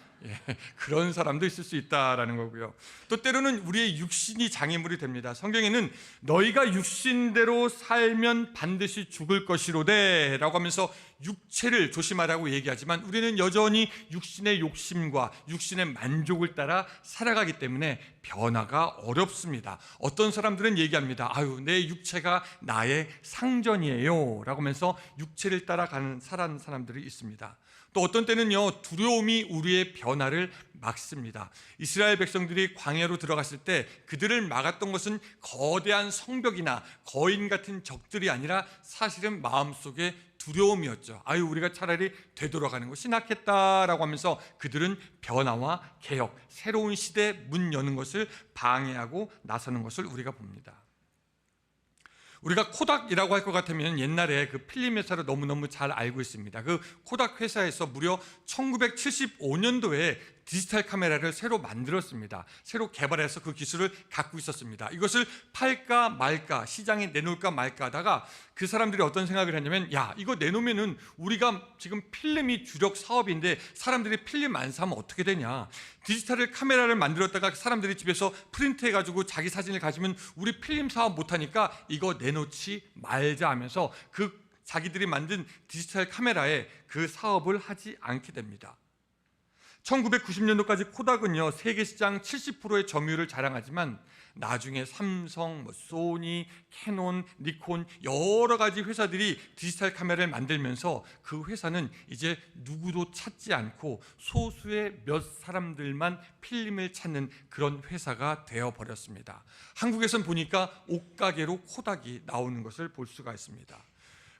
그런 사람도 있을 수 있다라는 거고요. 또 때로는 우리의 육신이 장애물이 됩니다. 성경에는 너희가 육신대로 살면 반드시 죽을 것이로되 라고 하면서 육체를 조심하라고 얘기하지만 우리는 여전히 육신의 욕심과 육신의 만족을 따라 살아가기 때문에 변화가 어렵습니다. 어떤 사람들은 얘기합니다. 내 육체가 나의 상전이에요 라고 하면서 육체를 따라가는 사람들이 있습니다. 또 어떤 때는요, 두려움이 우리의 변화를 막습니다. 이스라엘 백성들이 광야로 들어갔을 때 그들을 막았던 것은 거대한 성벽이나 거인 같은 적들이 아니라 사실은 마음속에 두려움이었죠. 우리가 차라리 되돌아가는 것이 낫겠다라고 하면서 그들은 변화와 개혁, 새로운 시대 문 여는 것을 방해하고 나서는 것을 우리가 봅니다. 우리가 코닥이라고 할 것 같으면 옛날에 그 필름 회사를 너무너무 잘 알고 있습니다. 그 코닥 회사에서 무려 1975년도에 디지털 카메라를 새로 만들었습니다. 새로 개발해서 그 기술을 갖고 있었습니다. 이것을 팔까 말까, 시장에 내놓을까 말까 하다가 그 사람들이 어떤 생각을 했냐면, 야, 이거 내놓으면은 우리가 지금 필름이 주력 사업인데 사람들이 필름 안 사면 어떻게 되냐. 디지털 카메라를 만들었다가 사람들이 집에서 프린트해가지고 자기 사진을 가지면 우리 필름 사업 못하니까 이거 내놓지 말자 하면서 그 자기들이 만든 디지털 카메라에 그 사업을 하지 않게 됩니다. 1990년도까지 코닥은요, 세계 시장 70%의 점유율을 자랑하지만 나중에 삼성, 소니, 캐논, 니콘 여러 가지 회사들이 디지털 카메라를 만들면서 그 회사는 이제 누구도 찾지 않고 소수의 몇 사람들만 필름을 찾는 그런 회사가 되어버렸습니다. 한국에선 보니까 옷가게로 코닥이 나오는 것을 볼 수가 있습니다.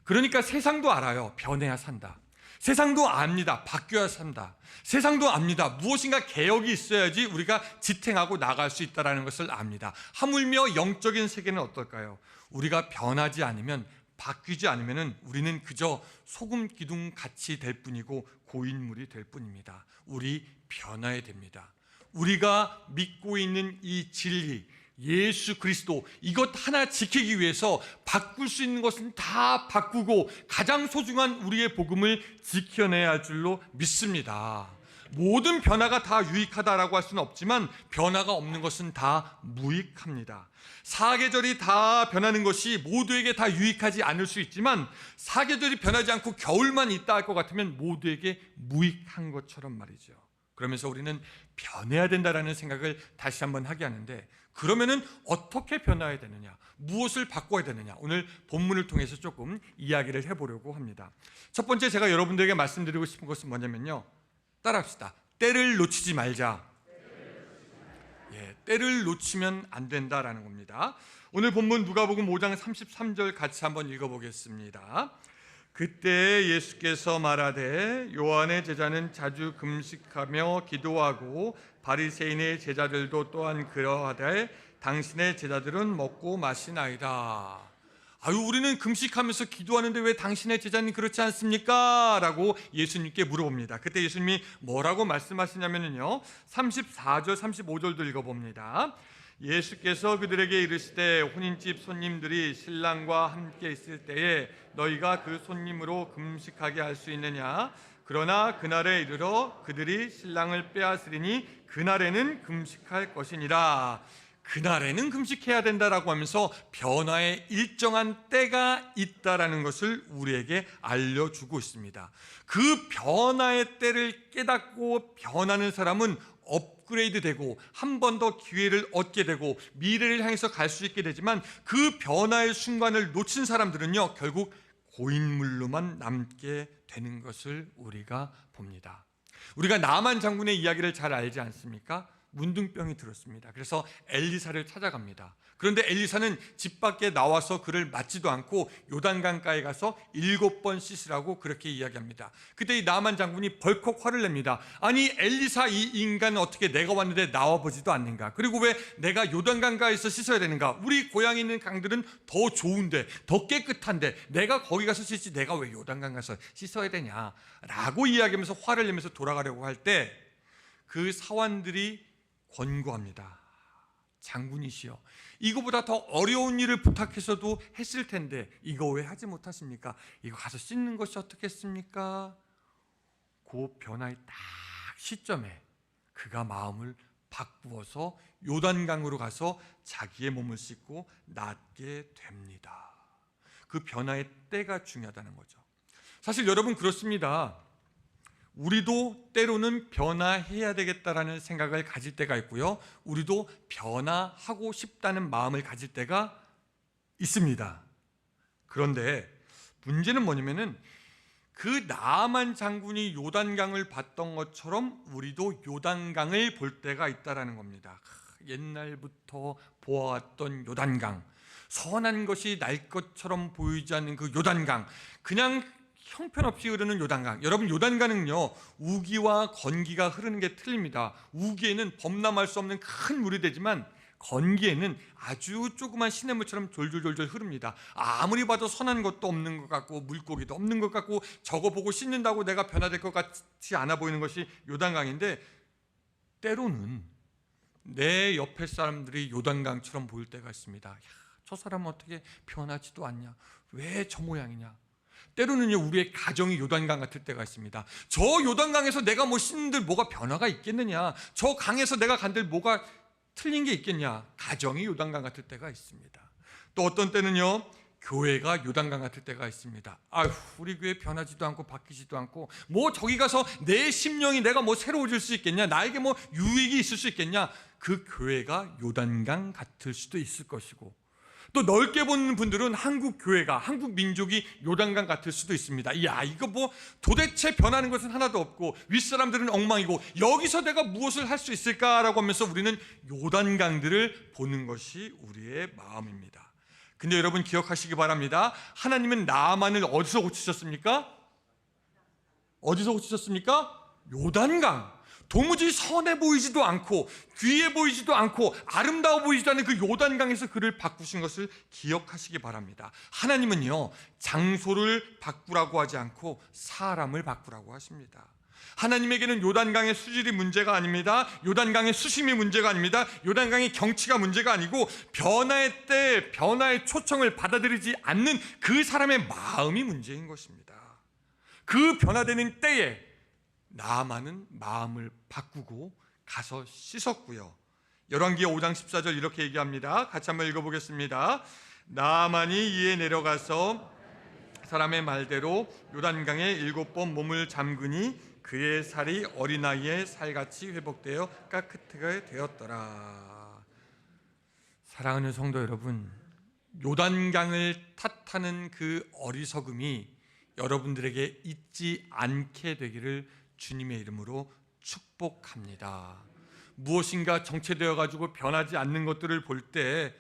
그러니까 세상도 알아요. 변해야 산다. 세상도 압니다. 바뀌어야 산다. 세상도 압니다. 무엇인가 개혁이 있어야지 우리가 지탱하고 나갈 수 있다는 것을 압니다. 하물며 영적인 세계는 어떨까요? 우리가 변하지 않으면, 바뀌지 않으면 우리는 그저 소금 기둥 같이 될 뿐이고 고인물이 될 뿐입니다. 우리 변화해야 됩니다. 우리가 믿고 있는 이 진리, 예수 그리스도, 이것 하나 지키기 위해서 바꿀 수 있는 것은 다 바꾸고 가장 소중한 우리의 복음을 지켜내야 할 줄로 믿습니다. 모든 변화가 다 유익하다라고 할 수는 없지만 변화가 없는 것은 다 무익합니다. 사계절이 다 변하는 것이 모두에게 다 유익하지 않을 수 있지만 사계절이 변하지 않고 겨울만 있다 할 것 같으면 모두에게 무익한 것처럼 말이죠. 그러면서 우리는 변해야 된다라는 생각을 다시 한번 하게 하는데, 그러면은 어떻게 변화해야 되느냐, 무엇을 바꿔야 되느냐, 오늘 본문을 통해서 조금 이야기를 해보려고 합니다. 첫 번째 제가 여러분들에게 말씀드리고 싶은 것은 뭐냐면요, 따라합시다. 때를 놓치지 말자. 때를 놓치면 안 된다라는 겁니다. 오늘 본문 누가복음 5장 33절 같이 한번 읽어보겠습니다. 그때 예수께서 말하되 요한의 제자는 자주 금식하며 기도하고 바리새인의 제자들도 또한 그러하되 당신의 제자들은 먹고 마시나이다. 아유, 우리는 금식하면서 기도하는데 왜 당신의 제자는 그렇지 않습니까? 라고 예수님께 물어봅니다. 그때 예수님이 뭐라고 말씀하시냐면요, 34절 35절도 읽어봅니다. 예수께서 그들에게 이르시되 혼인집 손님들이 신랑과 함께 있을 때에 너희가 그 손님으로 금식하게 할 수 있느냐? 그러나 그날에 이르러 그들이 신랑을 빼앗으리니 그날에는 금식할 것이니라. 그날에는 금식해야 된다라고 하면서 변화의 일정한 때가 있다라는 것을 우리에게 알려주고 있습니다. 그 변화의 때를 깨닫고 변하는 사람은 업그레이드 되고 한 번 더 기회를 얻게 되고 미래를 향해서 갈 수 있게 되지만, 그 변화의 순간을 놓친 사람들은요, 결국 고인물로만 남게 되는 것을 우리가 봅니다. 우리가 나만 장군의 이야기를 잘 알지 않습니까? 문둥병이 들었습니다. 그래서 엘리사를 찾아갑니다. 그런데 엘리사는 집 밖에 나와서 그를 맞지도 않고 요단강가에 가서 7번 씻으라고 그렇게 이야기합니다. 그때 이 나만 장군이 벌컥 화를 냅니다. 아니, 엘리사 이 인간은 어떻게 내가 왔는데 나와보지도 않는가? 그리고 왜 내가 요단강가에서 씻어야 되는가? 우리 고향에 있는 강들은 더 좋은데, 더 깨끗한데 내가 거기 가서 씻지 내가 왜 요단강 가서 씻어야 되냐? 라고 이야기하면서 화를 내면서 돌아가려고 할 때 그 사환들이 권고합니다. 장군이시여, 이거보다 더 어려운 일을 부탁해서도 했을 텐데 이거 왜 하지 못하십니까? 이거 가서 씻는 것이 어떻겠습니까? 그 변화의 딱 시점에 그가 마음을 바꾸어서 요단강으로 가서 자기의 몸을 씻고 낫게 됩니다. 그 변화의 때가 중요하다는 거죠. 사실 여러분, 그렇습니다. 우리도 때로는 변화해야 되겠다라는 생각을 가질 때가 있고요, 우리도 변화하고 싶다는 마음을 가질 때가 있습니다. 그런데 문제는 뭐냐면은 그 나아만 장군이 요단강을 봤던 것처럼 우리도 요단강을 볼 때가 있다라는 겁니다. 옛날부터 보아왔던 요단강, 선한 것이 날 것처럼 보이지 않는 그 요단강, 그냥 형편없이 흐르는 요단강. 여러분, 요단강은요, 우기와 건기가 흐르는 게 틀립니다. 우기에는 범람할 수 없는 큰 물이 되지만 건기에는 아주 조그만 시냇물처럼 졸졸졸졸 흐릅니다. 아무리 봐도 선한 것도 없는 것 같고 물고기도 없는 것 같고 저거 보고 씻는다고 내가 변화될 것 같지 않아 보이는 것이 요단강인데, 때로는 내 옆에 사람들이 요단강처럼 보일 때가 있습니다. 야, 저 사람은 어떻게 변하지도 않냐? 왜 저 모양이냐? 때로는요, 우리의 가정이 요단강 같을 때가 있습니다. 저 요단강에서 내가 뭐 신들 뭐가 변화가 있겠느냐? 저 강에서 내가 간들 뭐가 틀린 게 있겠냐? 가정이 요단강 같을 때가 있습니다. 또 어떤 때는요, 교회가 요단강 같을 때가 있습니다. 아휴, 우리 교회 변하지도 않고 바뀌지도 않고 뭐 저기 가서 내 심령이 내가 뭐 새로워질 수 있겠냐? 나에게 뭐 유익이 있을 수 있겠냐? 그 교회가 요단강 같을 수도 있을 것이고, 또 넓게 보는 분들은 한국 교회가, 한국 민족이 요단강 같을 수도 있습니다. 야, 이거 뭐 도대체 변하는 것은 하나도 없고 윗사람들은 엉망이고 여기서 내가 무엇을 할 수 있을까라고 하면서 우리는 요단강들을 보는 것이 우리의 마음입니다. 근데 여러분 기억하시기 바랍니다. 하나님은 나만을 어디서 고치셨습니까? 어디서 고치셨습니까? 요단강. 도무지 선해 보이지도 않고 귀해 보이지도 않고 아름다워 보이지도 않은 그 요단강에서 그를 바꾸신 것을 기억하시기 바랍니다. 하나님은요, 장소를 바꾸라고 하지 않고 사람을 바꾸라고 하십니다. 하나님에게는 요단강의 수질이 문제가 아닙니다. 요단강의 수심이 문제가 아닙니다. 요단강의 경치가 문제가 아니고 변화의 때, 변화의 초청을 받아들이지 않는 그 사람의 마음이 문제인 것입니다. 그 변화되는 때에 나아만은 마음을 바꾸고 가서 씻었고요. 열왕기하 5장 14절 이렇게 얘기합니다. 같이 한번 읽어보겠습니다. 나아만이 이에 내려가서 사람의 말대로 요단강에 7번 몸을 잠그니 그의 살이 어린아이의 살같이 회복되어 깨끗하게 되었더라. 사랑하는 성도 여러분, 요단강을 탓하는 그 어리석음이 여러분들에게 있지 않게 되기를 주님의 이름으로 축복합니다. 무엇인가 정체되어 가지고 변하지 않는 것들을 볼 때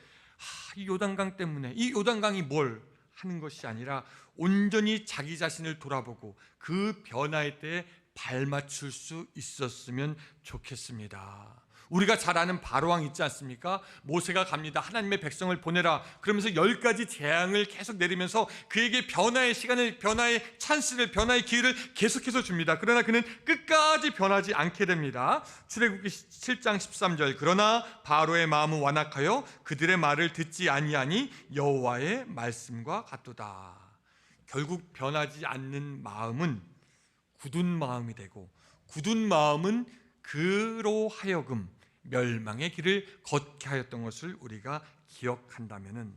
이 요단강 때문에, 이 요단강이 뭘 하는 것이 아니라 온전히 자기 자신을 돌아보고 그 변화의 때에 발맞출 수 있었으면 좋겠습니다. 우리가 잘 아는 바로왕 있지 않습니까? 모세가 갑니다. 하나님의 백성을 보내라. 그러면서 10가지 재앙을 계속 내리면서 그에게 변화의 시간을, 변화의 찬스를, 변화의 기회를 계속해서 줍니다. 그러나 그는 끝까지 변하지 않게 됩니다. 출애굽기 7장 13절 그러나 바로의 마음은 완악하여 그들의 말을 듣지 아니하니 여호와의 말씀과 같도다. 결국 변하지 않는 마음은 굳은 마음이 되고, 굳은 마음은 그로 하여금 멸망의 길을 걷게 하였던 것을 우리가 기억한다면은,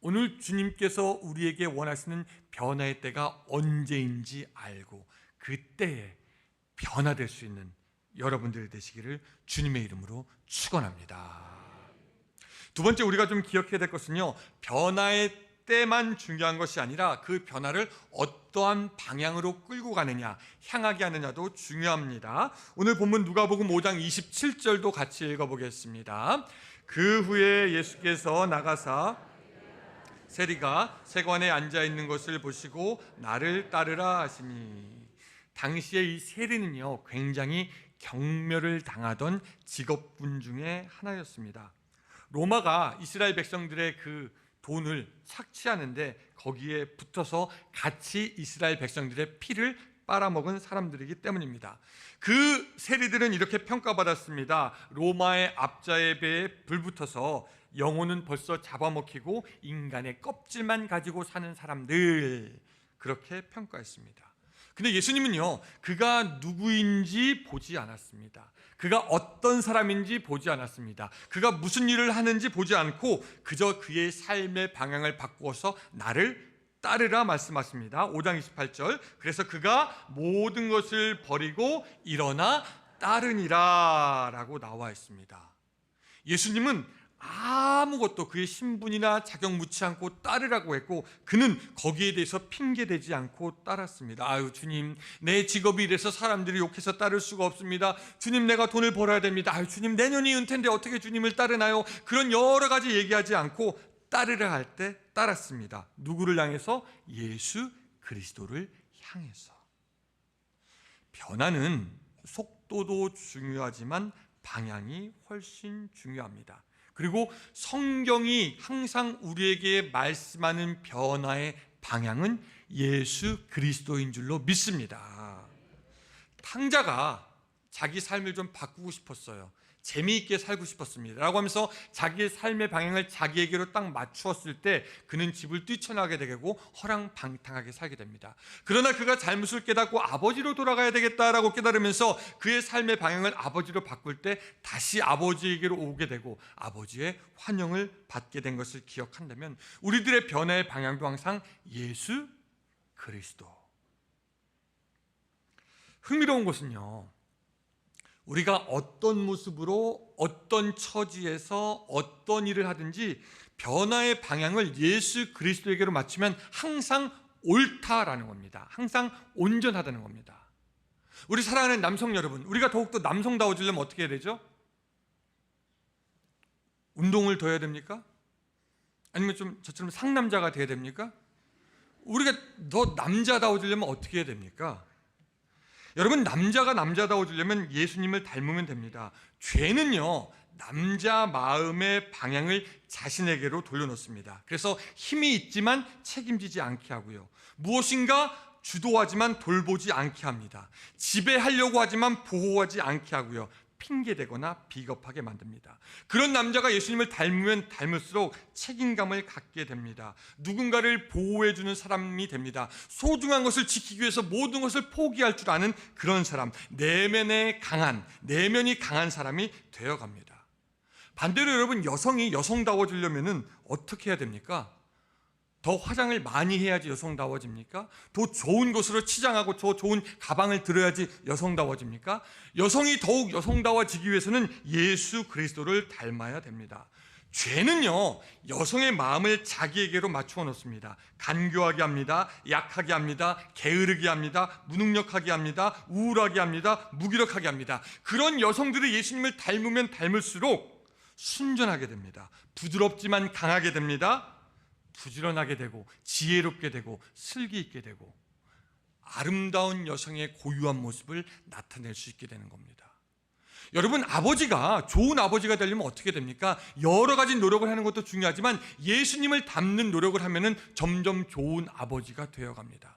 오늘 주님께서 우리에게 원하시는 변화의 때가 언제인지 알고 그때에 변화될 수 있는 여러분들이 되시기를 주님의 이름으로 축원합니다. 두 번째 우리가 좀 기억해야 될 것은요, 변화의 때만 중요한 것이 아니라 그 변화를 어떠한 방향으로 끌고 가느냐, 향하게 하느냐도 중요합니다. 오늘 본문 누가복음 5장 27절도 같이 읽어보겠습니다. 그 후에 예수께서 나가사 세리가 세관에 앉아있는 것을 보시고 나를 따르라 하시니, 당시에 이 세리는요 굉장히 경멸을 당하던 직업군 중에 하나였습니다. 로마가 이스라엘 백성들의 그 돈을 착취하는데 거기에 붙어서 같이 이스라엘 백성들의 피를 빨아먹은 사람들이기 때문입니다. 그 세리들은 이렇게 평가받았습니다. 로마의 압자의 배에 불붙어서 영혼은 벌써 잡아먹히고 인간의 껍질만 가지고 사는 사람들, 그렇게 평가했습니다. 근데 예수님은요, 그가 누구인지 보지 않았습니다. 그가 어떤 사람인지 보지 않았습니다. 그가 무슨 일을 하는지 보지 않고 그저 그의 삶의 방향을 바꾸어서 나를 따르라 말씀하십니다. 5장 28절 그래서 그가 모든 것을 버리고 일어나 따르니라 라고 나와 있습니다. 예수님은 아무것도 그의 신분이나 자격 묻지 않고 따르라고 했고, 그는 거기에 대해서 핑계대지 않고 따랐습니다. 아유 주님, 내 직업이 이래서 사람들이 욕해서 따를 수가 없습니다. 주님, 내가 돈을 벌어야 됩니다. 아유 주님, 내년이 은퇴인데 어떻게 주님을 따르나요? 그런 여러 가지 얘기하지 않고 따르라 할 때 따랐습니다. 누구를 향해서? 예수 그리스도를 향해서. 변화는 속도도 중요하지만 방향이 훨씬 중요합니다. 그리고 성경이 항상 우리에게 말씀하는 변화의 방향은 예수 그리스도인 줄로 믿습니다. 탕자가 자기 삶을 좀 바꾸고 싶었어요. 재미있게 살고 싶었습니다 라고 하면서 자기의 삶의 방향을 자기에게로 딱 맞추었을 때 그는 집을 뛰쳐나게 되고 허랑방탕하게 살게 됩니다. 그러나 그가 잘못을 깨닫고 아버지로 돌아가야 되겠다라고 깨달으면서 그의 삶의 방향을 아버지로 바꿀 때 다시 아버지에게로 오게 되고 아버지의 환영을 받게 된 것을 기억한다면 우리들의 변화의 방향도 항상 예수 그리스도. 흥미로운 것은요, 우리가 어떤 모습으로 어떤 처지에서 어떤 일을 하든지 변화의 방향을 예수 그리스도에게로 맞추면 항상 옳다라는 겁니다. 항상 온전하다는 겁니다. 우리 사랑하는 남성 여러분, 우리가 더욱더 남성다워지려면 어떻게 해야 되죠? 운동을 더 해야 됩니까? 아니면 좀 저처럼 상남자가 돼야 됩니까? 우리가 더 남자다워지려면 어떻게 해야 됩니까? 여러분, 남자가 남자다워지려면 예수님을 닮으면 됩니다. 죄는요, 남자 마음의 방향을 자신에게로 돌려놓습니다. 그래서 힘이 있지만 책임지지 않게 하고요, 무엇인가 주도하지만 돌보지 않게 합니다. 지배하려고 하지만 보호하지 않게 하고요, 핑계대거나 비겁하게 만듭니다. 그런 남자가 예수님을 닮으면 닮을수록 책임감을 갖게 됩니다. 누군가를 보호해주는 사람이 됩니다. 소중한 것을 지키기 위해서 모든 것을 포기할 줄 아는 그런 사람, 내면이 강한 사람이 되어갑니다. 반대로 여러분, 여성이 여성다워지려면 어떻게 해야 됩니까? 더 화장을 많이 해야지 여성다워집니까? 더 좋은 것으로 치장하고 더 좋은 가방을 들어야지 여성다워집니까? 여성이 더욱 여성다워지기 위해서는 예수 그리스도를 닮아야 됩니다. 죄는요, 여성의 마음을 자기에게로 맞추어 놓습니다. 간교하게 합니다. 약하게 합니다. 게으르게 합니다. 무능력하게 합니다. 우울하게 합니다. 무기력하게 합니다. 그런 여성들이 예수님을 닮으면 닮을수록 순전하게 됩니다. 부드럽지만 강하게 됩니다. 부지런하게 되고 지혜롭게 되고 슬기 있게 되고 아름다운 여성의 고유한 모습을 나타낼 수 있게 되는 겁니다. 여러분, 아버지가 좋은 아버지가 되려면 어떻게 됩니까? 여러 가지 노력을 하는 것도 중요하지만 예수님을 닮는 노력을 하면은 점점 좋은 아버지가 되어갑니다.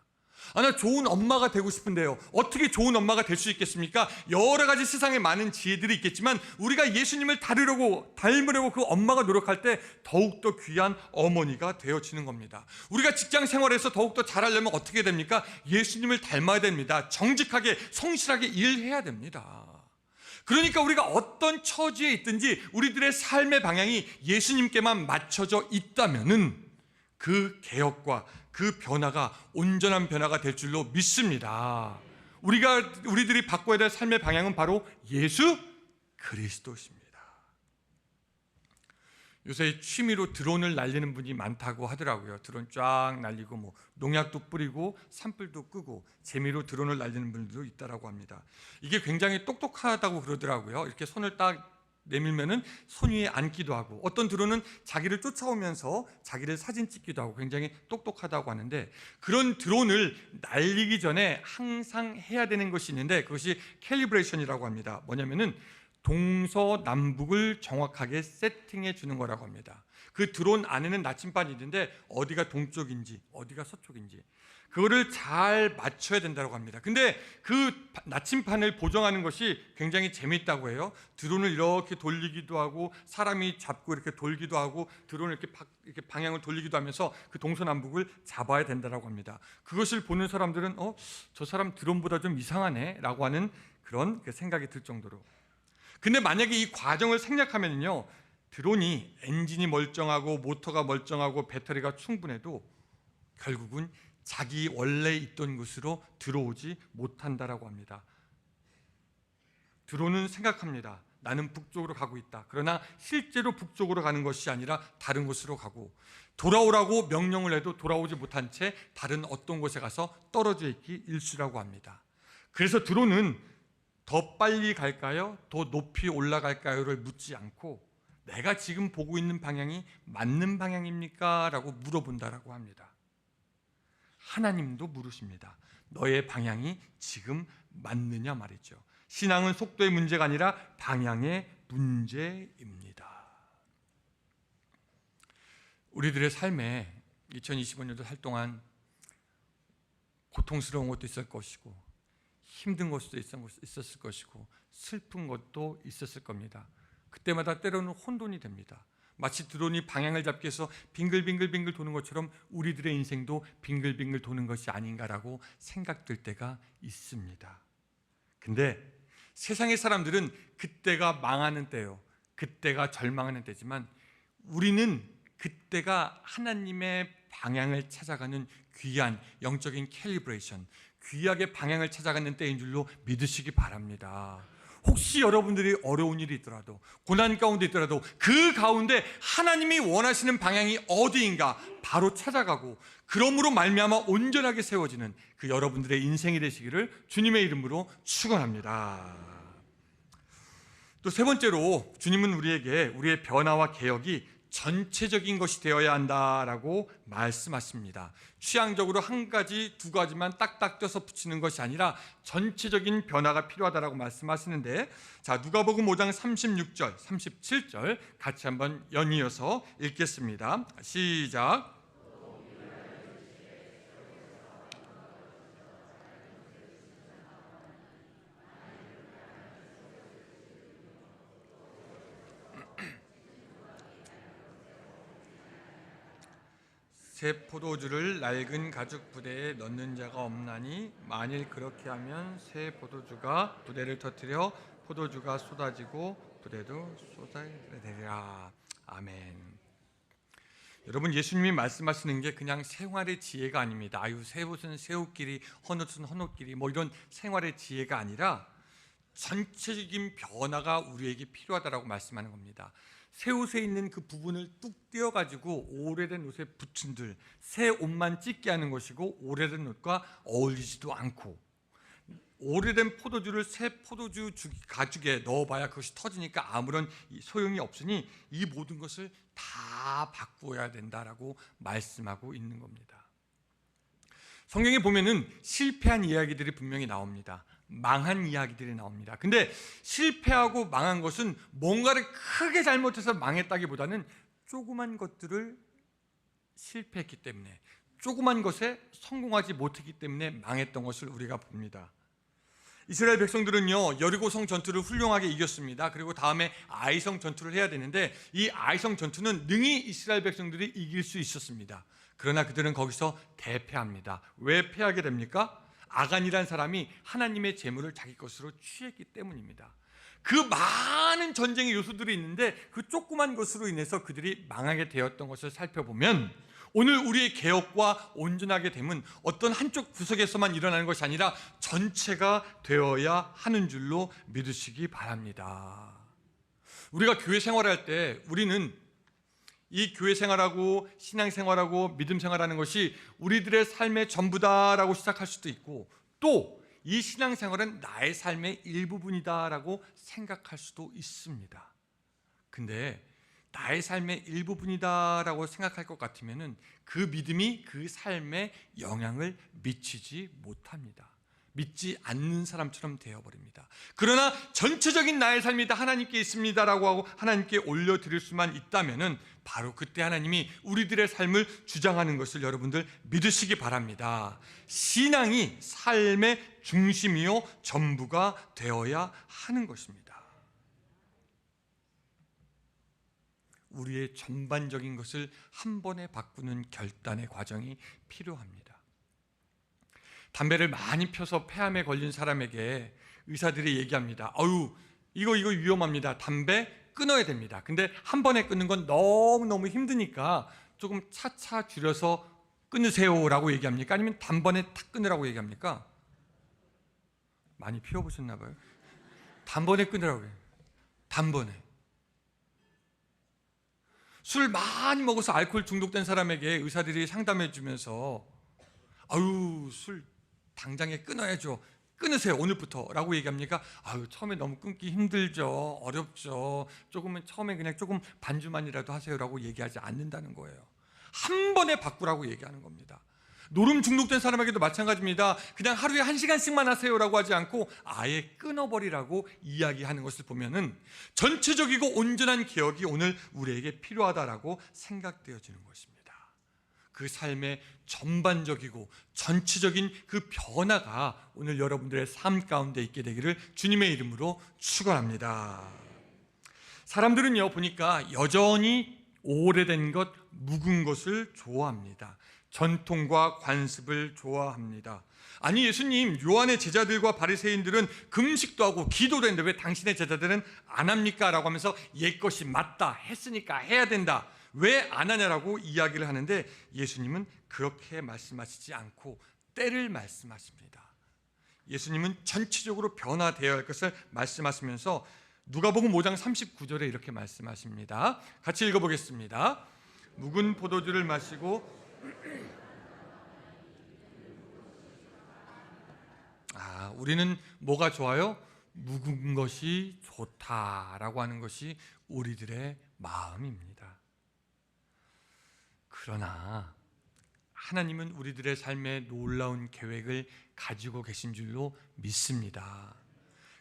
나 좋은 엄마가 되고 싶은데요, 어떻게 좋은 엄마가 될 수 있겠습니까? 여러 가지 세상에 많은 지혜들이 있겠지만 우리가 예수님을 닮으려고 그 엄마가 노력할 때 더욱더 귀한 어머니가 되어지는 겁니다. 우리가 직장 생활에서 더욱더 잘하려면 어떻게 됩니까? 예수님을 닮아야 됩니다. 정직하게 성실하게 일해야 됩니다. 그러니까 우리가 어떤 처지에 있든지 우리들의 삶의 방향이 예수님께만 맞춰져 있다면은 그 개혁과 그 변화가 온전한 변화가 될 줄로 믿습니다. 우리들이 바꿔야 될 삶의 방향은 바로 예수 그리스도십니다. 요새 취미로 드론을 날리는 분이 많다고 하더라고요. 드론 쫙 날리고 농약도 뿌리고 산불도 끄고 재미로 드론을 날리는 분들도 있다라고 합니다. 이게 굉장히 똑똑하다고 그러더라고요. 이렇게 손을 딱 내밀면은 손 위에 앉기도 하고, 어떤 드론은 자기를 쫓아오면서 자기를 사진 찍기도 하고 굉장히 똑똑하다고 하는데, 그런 드론을 날리기 전에 항상 해야 되는 것이 있는데 그것이 캘리브레이션이라고 합니다. 뭐냐면은 동서남북을 정확하게 세팅해 주는 거라고 합니다. 그 드론 안에는 나침반이 있는데 어디가 동쪽인지 어디가 서쪽인지 그거를 잘 맞춰야 된다고 합니다. 근데 그 나침반을 보정하는 것이 굉장히 재미있다고 해요. 드론을 이렇게 돌리기도 하고 사람이 잡고 이렇게 돌기도 하고 드론을 이렇게 방향을 돌리기도 하면서 그 동서남북을 잡아야 된다고 합니다. 그것을 보는 사람들은 저 사람 드론보다 좀 이상하네 라고 하는 그런 생각이 들 정도로. 근데 만약에 이 과정을 생략하면요, 드론이 엔진이 멀쩡하고 모터가 멀쩡하고 배터리가 충분해도 결국은 자기 원래 있던 곳으로 들어오지 못한다라고 합니다. 드론은 생각합니다. 나는 북쪽으로 가고 있다. 그러나 실제로 북쪽으로 가는 것이 아니라 다른 곳으로 가고, 돌아오라고 명령을 해도 돌아오지 못한 채 다른 어떤 곳에 가서 떨어져 있기 일쑤라고 합니다. 그래서 드론은 더 빨리 갈까요? 더 높이 올라갈까요?를 묻지 않고 내가 지금 보고 있는 방향이 맞는 방향입니까? 라고 물어본다라고 합니다. 하나님도 물으십니다. 너의 방향이 지금 맞느냐 말이죠. 신앙은 속도의 문제가 아니라 방향의 문제입니다. 우리들의 삶에 2025년도 살 동안 고통스러운 것도 있을 것이고 힘든 것도 있었을 것이고 슬픈 것도 있었을 겁니다. 그때마다 때로는 혼돈이 됩니다. 마치 드론이 방향을 잡기 위해서 빙글빙글 도는 것처럼 우리들의 인생도 빙글빙글 도는 것이 아닌가라고 생각될 때가 있습니다. 근데 세상의 사람들은 그때가 망하는 때요, 그때가 절망하는 때지만 우리는 그때가 하나님의 방향을 찾아가는 귀한 영적인 캘리브레이션, 귀하게 방향을 찾아가는 때인 줄로 믿으시기 바랍니다. 혹시 여러분들이 어려운 일이 있더라도, 고난 가운데 있더라도 그 가운데 하나님이 원하시는 방향이 어디인가 바로 찾아가고 그러므로 말미암아 온전하게 세워지는 그 여러분들의 인생이 되시기를 주님의 이름으로 축원합니다. 또 세 번째로 주님은 우리에게 우리의 변화와 개혁이 전체적인 것이 되어야 한다라고 말씀하십니다. 취향적으로 한 가지, 두 가지만 딱딱 떼서 붙이는 것이 아니라 전체적인 변화가 필요하다라고 말씀하시는데, 자, 누가복음 5장 36절, 37절 같이 한번 연이어서 읽겠습니다. 시작. 새 포도주를 낡은 가죽 부대에 넣는 자가 없나니 만일 그렇게 하면 새 포도주가 부대를 터뜨려 포도주가 쏟아지고 부대도 쏟아지리라. 아멘. 여러분, 예수님이 말씀하시는 게 그냥 생활의 지혜가 아닙니다. 아유, 새 옷은 새 옷끼리, 헌옷은 헌옷끼리, 뭐 이런 생활의 지혜가 아니라 전체적인 변화가 우리에게 필요하다라고 말씀하는 겁니다. 새 옷에 있는 그 부분을 뚝 떼어가지고 오래된 옷에 붙인들, 새 옷만 찢게 하는 것이고 오래된 옷과 어울리지도 않고, 오래된 포도주를 새 포도주 가죽에 넣어봐야 그것이 터지니까 아무런 소용이 없으니 이 모든 것을 다 바꾸어야 된다라고 말씀하고 있는 겁니다. 성경에 보면은 실패한 이야기들이 분명히 나옵니다. 망한 이야기들이 나옵니다. 근데 실패하고 망한 것은 뭔가를 크게 잘못해서 망했다기보다는 조그만 것들을 실패했기 때문에, 조그만 것에 성공하지 못했기 때문에 망했던 것을 우리가 봅니다. 이스라엘 백성들은요, 여리고성 전투를 훌륭하게 이겼습니다. 그리고 다음에 아이성 전투를 해야 되는데 이 아이성 전투는 능히 이스라엘 백성들이 이길 수 있었습니다. 그러나 그들은 거기서 대패합니다. 왜 패하게 됩니까? 아간이란 사람이 하나님의 재물을 자기 것으로 취했기 때문입니다. 그 많은 전쟁의 요소들이 있는데 그 조그만 것으로 인해서 그들이 망하게 되었던 것을 살펴보면, 오늘 우리의 개혁과 온전하게 됨은 어떤 한쪽 구석에서만 일어나는 것이 아니라 전체가 되어야 하는 줄로 믿으시기 바랍니다. 우리가 교회 생활할 때 우리는 이 교회 생활하고 신앙 생활하고 믿음 생활하는 것이 우리들의 삶의 전부다라고 시작할 수도 있고, 또 이 신앙 생활은 나의 삶의 일부분이다라고 생각할 수도 있습니다. 근데 나의 삶의 일부분이다라고 생각할 것 같으면은 그 믿음이 그 삶에 영향을 미치지 못합니다. 믿지 않는 사람처럼 되어버립니다. 그러나 전체적인 나의 삶이 다 하나님께 있습니다라고 하고 하나님께 올려드릴 수만 있다면은 바로 그때 하나님이 우리들의 삶을 주장하는 것을 여러분들 믿으시기 바랍니다. 신앙이 삶의 중심이요 전부가 되어야 하는 것입니다. 우리의 전반적인 것을 한 번에 바꾸는 결단의 과정이 필요합니다. 담배를 많이 펴서 폐암에 걸린 사람에게 의사들이 얘기합니다. 아유, 이거 위험합니다. 담배 끊어야 됩니다. 근데 한 번에 끊는 건 너무너무 힘드니까 조금 차차 줄여서 끊으세요라고 얘기합니까? 아니면 단번에 탁 끊으라고 얘기합니까? 많이 피워보셨나 봐요. 단번에 끊으라고 해요. 단번에. 술 많이 먹어서 알코올 중독된 사람에게 의사들이 상담해 주면서 아유, 술 당장에 끊어야죠. 끊으세요, 오늘부터 라고 얘기합니까? 아유, 처음에 너무 끊기 힘들죠. 어렵죠. 조금은 처음에 그냥 조금 반주만이라도 하세요라고 얘기하지 않는다는 거예요. 한 번에 바꾸라고 얘기하는 겁니다. 노름 중독된 사람에게도 마찬가지입니다. 그냥 하루에 1시간씩만 하세요라고 하지 않고 아예 끊어버리라고 이야기하는 것을 보면은 전체적이고 온전한 개혁이 오늘 우리에게 필요하다라고 생각되어지는 것입니다. 그 삶의 전반적이고 전체적인 그 변화가 오늘 여러분들의 삶 가운데 있게 되기를 주님의 이름으로 축원합니다. 사람들은요, 보니까 여전히 오래된 것, 묵은 것을 좋아합니다. 전통과 관습을 좋아합니다. 아니, 예수님, 요한의 제자들과 바리새인들은 금식도 하고 기도도 했는데 왜 당신의 제자들은 안 합니까? 라고 하면서 옛것이 맞다, 했으니까 해야 된다, 왜 안 하냐라고 이야기를 하는데, 예수님은 그렇게 말씀하시지 않고 때를 말씀하십니다. 예수님은 전체적으로 변화되어야 할 것을 말씀하시면서 누가복음 5장 39절에 이렇게 말씀하십니다. 같이 읽어보겠습니다. 묵은 포도주를 마시고 우리는 뭐가 좋아요? 묵은 것이 좋다라고 하는 것이 우리들의 마음입니다. 그러나 하나님은 우리들의 삶에 놀라운 계획을 가지고 계신 줄로 믿습니다.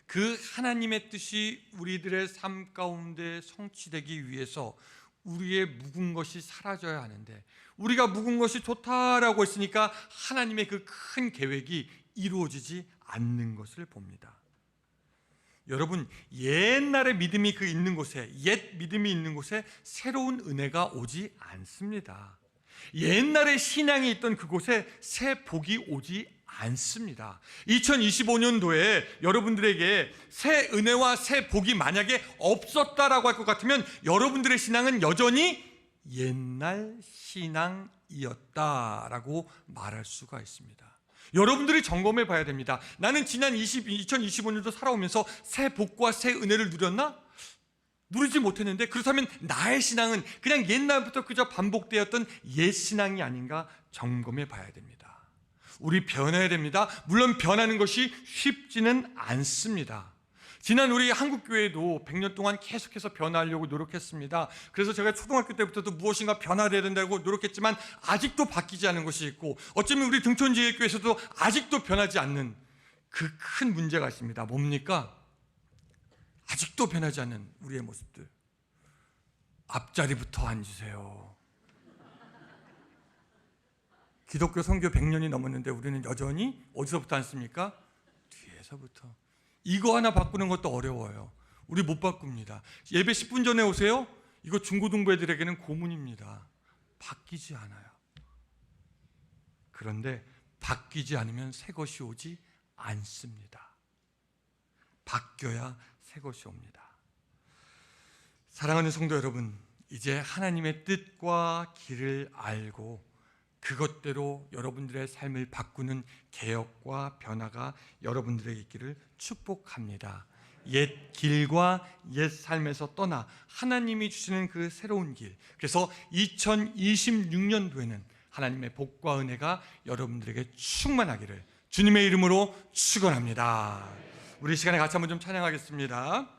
그 하나님의 뜻이 우리들의 삶 가운데 성취되기 위해서 우리의 묵은 것이 사라져야 하는데, 우리가 묵은 것이 좋다라고 했으니까 하나님의 그 큰 계획이 이루어지지 않는 것을 봅니다. 여러분, 옛날의 믿음이 있는 곳에, 옛 믿음이 있는 곳에 새로운 은혜가 오지 않습니다. 옛날의 신앙이 있던 그곳에 새 복이 오지 않습니다. 2025년도에 여러분들에게 새 은혜와 새 복이 만약에 없었다라고 할 것 같으면 여러분들의 신앙은 여전히 옛날 신앙이었다라고 말할 수가 있습니다. 여러분들이 점검해 봐야 됩니다. 나는 지난 2025년도 살아오면서 새 복과 새 은혜를 누렸나? 누리지 못했는데, 그렇다면 나의 신앙은 그냥 옛날부터 그저 반복되었던 옛 신앙이 아닌가 점검해 봐야 됩니다. 우리 변해야 됩니다. 물론 변하는 것이 쉽지는 않습니다. 지난 우리 한국교회도 100년 동안 계속해서 변화하려고 노력했습니다. 그래서 제가 초등학교 때부터도 무엇인가 변화되어야 된다고 노력했지만 아직도 바뀌지 않은 것이 있고, 어쩌면 우리 등촌지혜교회에서도 아직도 변하지 않는 그 큰 문제가 있습니다. 뭡니까? 아직도 변하지 않는 우리의 모습들. 앞자리부터 앉으세요. 기독교 선교 100년이 넘었는데 우리는 여전히 어디서부터 앉습니까? 뒤에서부터. 이거 하나 바꾸는 것도 어려워요. 우리 못 바꿉니다. 예배 10분 전에 오세요? 이거 중고등부 애들에게는 고문입니다. 바뀌지 않아요. 그런데 바뀌지 않으면 새 것이 오지 않습니다. 바뀌어야 새 것이 옵니다. 사랑하는 성도 여러분, 이제 하나님의 뜻과 길을 알고 그것대로 여러분들의 삶을 바꾸는 개혁과 변화가 여러분들에게 있기를 축복합니다. 옛 길과 옛 삶에서 떠나 하나님이 주시는 그 새로운 길, 그래서 2026년도에는 하나님의 복과 은혜가 여러분들에게 충만하기를 주님의 이름으로 축원합니다. 우리 시간에 같이 한번 좀 찬양하겠습니다.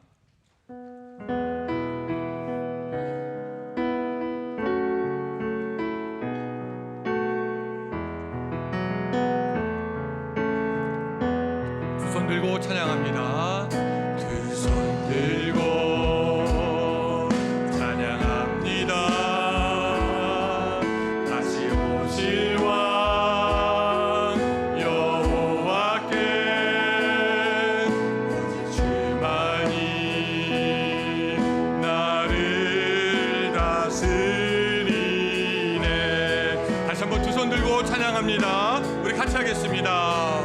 두 손 들고 찬양합니다. 두 손 들고 찬양합니다. 다시 오실 왕 여호와께 오직 주만이 나를 다스리네. 다시 한번 두 손 들고 찬양합니다. 우리 같이 하겠습니다.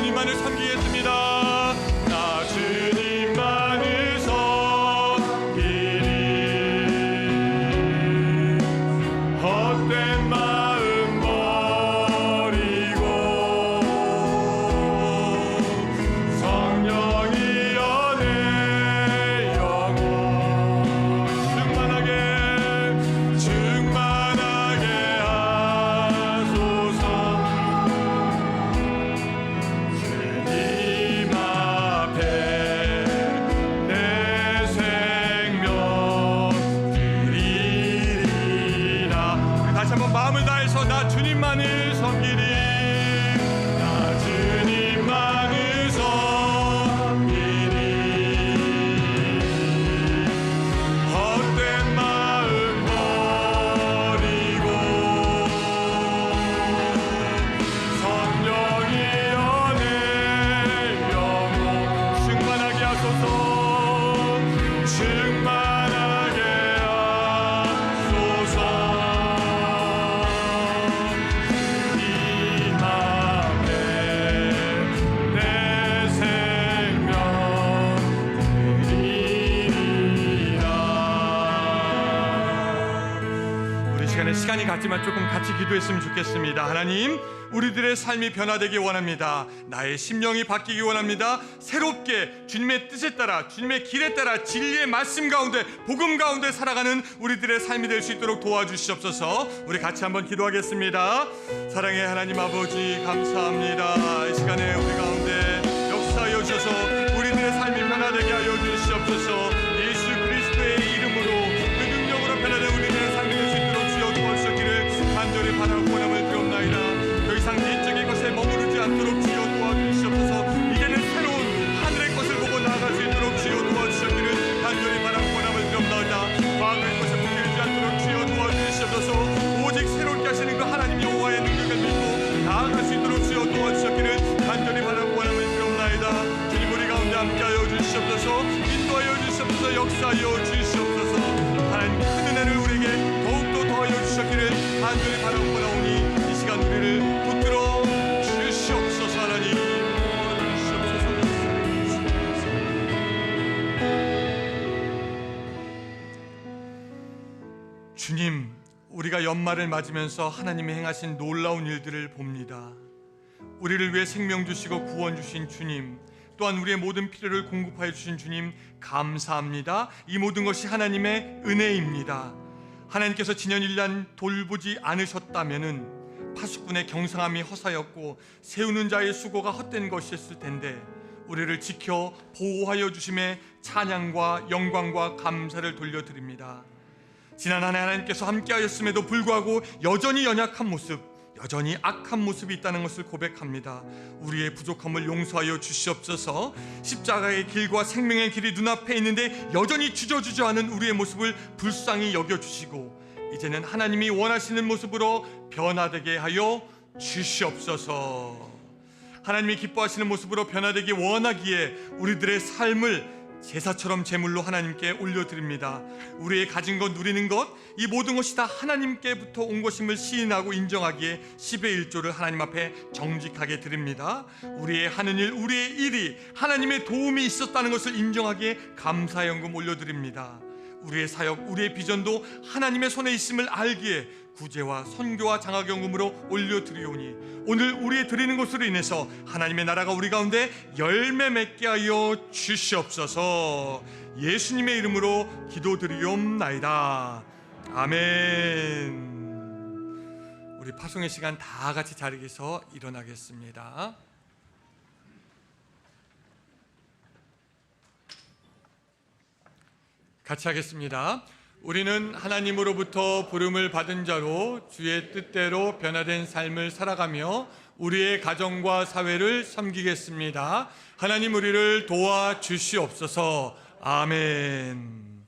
주님만을 섬기겠습니다. 나 주님만 한번 마음을 다해서 나 주님만을 섬기리. 나 주님만을 섬기리. 헛된 마음 버리고 성령이여 내 영혼 충만하게 하소서. 충만하게 하소서. 이 맘에 내 생명 드리리라. 우리 시간에 시간이 같지만 조금 같이 기도했으면 좋겠습니다. 하나님, 우리들의 삶이 변화되기 원합니다. 나의 심령이 바뀌기 원합니다. 새롭게 주님의 뜻에 따라, 주님의 길에 따라 진리의 말씀 가운데, 복음 가운데 살아가는 우리들의 삶이 될 수 있도록 도와주시옵소서. 우리 같이 한번 기도하겠습니다. 사랑의 하나님 아버지, 감사합니다. 이 시간에 우리 가운데 역사하여 주셔서 우리들의 삶이 변화되게 하여 주시옵소서. 예수 그리스도의 이름으로 그 능력으로 변화된 우리들의 삶이 될 수 있도록 주여 도와주시기를 간절히 바라고 원함을 드리옵나이다. 더 이상 옛적의 것에 머무르지 않도록 주여 도와주시옵소서. 이제는 새로운 하늘의 것을 보고 나아갈 수 있도록 주여 도와주시기를 간절히 바라고 원함을 드리옵나이다. 과거의 것에 묶여있지 않도록 주여 도와주시옵소서. 오직 새롭게 하시는 그 하나님 여호와의 능력을 믿고 나아갈 수 있도록 주여 도와주시기를 간절히 바라고 원함을 드리옵나이다. 주님, 우리 가운데 함께하여 주시옵소서. 인도하여 주시옵소서. 역사하여 주시옵소서. 하나님 큰 은혜를 우리에게 더욱더 더하여 주셨기를 간절히 바라고 원하오니 이 시간 우리를 붙들어 주시옵소서. 하나님 주님, 우리가 연말을 맞으면서 하나님이 행하신 놀라운 일들을 봅니다. 우리를 위해 생명 주시고 구원 주신 주님, 또한 우리의 모든 필요를 공급하여 주신 주님 감사합니다. 이 모든 것이 하나님의 은혜입니다. 하나님께서 지난 1년 돌보지 않으셨다면은 파수꾼의 경상함이 허사였고 세우는 자의 수고가 헛된 것이었을 텐데 우리를 지켜 보호하여 주심에 찬양과 영광과 감사를 돌려드립니다. 지난 한 해 하나님께서 함께하였음에도 불구하고 여전히 연약한 모습, 여전히 악한 모습이 있다는 것을 고백합니다. 우리의 부족함을 용서하여 주시옵소서. 십자가의 길과 생명의 길이 눈앞에 있는데 여전히 주저주저하는 우리의 모습을 불쌍히 여겨주시고 이제는 하나님이 원하시는 모습으로 변화되게 하여 주시옵소서. 하나님이 기뻐하시는 모습으로 변화되기 원하기에 우리들의 삶을 제사처럼 제물로 하나님께 올려드립니다. 우리의 가진 것, 누리는 것, 이 모든 것이 다 하나님께부터 온 것임을 시인하고 인정하기에 10의 1조를 하나님 앞에 정직하게 드립니다. 우리의 하는 일, 우리의 일이 하나님의 도움이 있었다는 것을 인정하기에 감사연금 올려드립니다. 우리의 사역, 우리의 비전도 하나님의 손에 있음을 알기에 구제와 선교와 장학연금으로 올려드리오니 오늘 우리의 드리는 것으로 인해서 하나님의 나라가 우리 가운데 열매 맺게 하여 주시옵소서. 예수님의 이름으로 기도드리옵나이다. 아멘. 우리 파송의 시간 다 같이 자리에서 일어나겠습니다. 같이 하겠습니다. 우리는 하나님으로부터 부름을 받은 자로 주의 뜻대로 변화된 삶을 살아가며 우리의 가정과 사회를 섬기겠습니다. 하나님 우리를 도와주시옵소서. 아멘.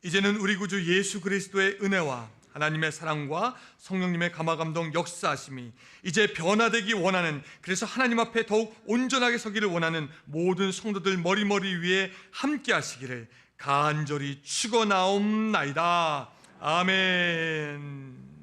이제는 우리 구주 예수 그리스도의 은혜와 하나님의 사랑과 성령님의 감화감동 역사하심이 이제 변화되기 원하는, 그래서 하나님 앞에 더욱 온전하게 서기를 원하는 모든 성도들 머리머리 위에 함께 하시기를 간절히 축원하옵나이다. 아멘.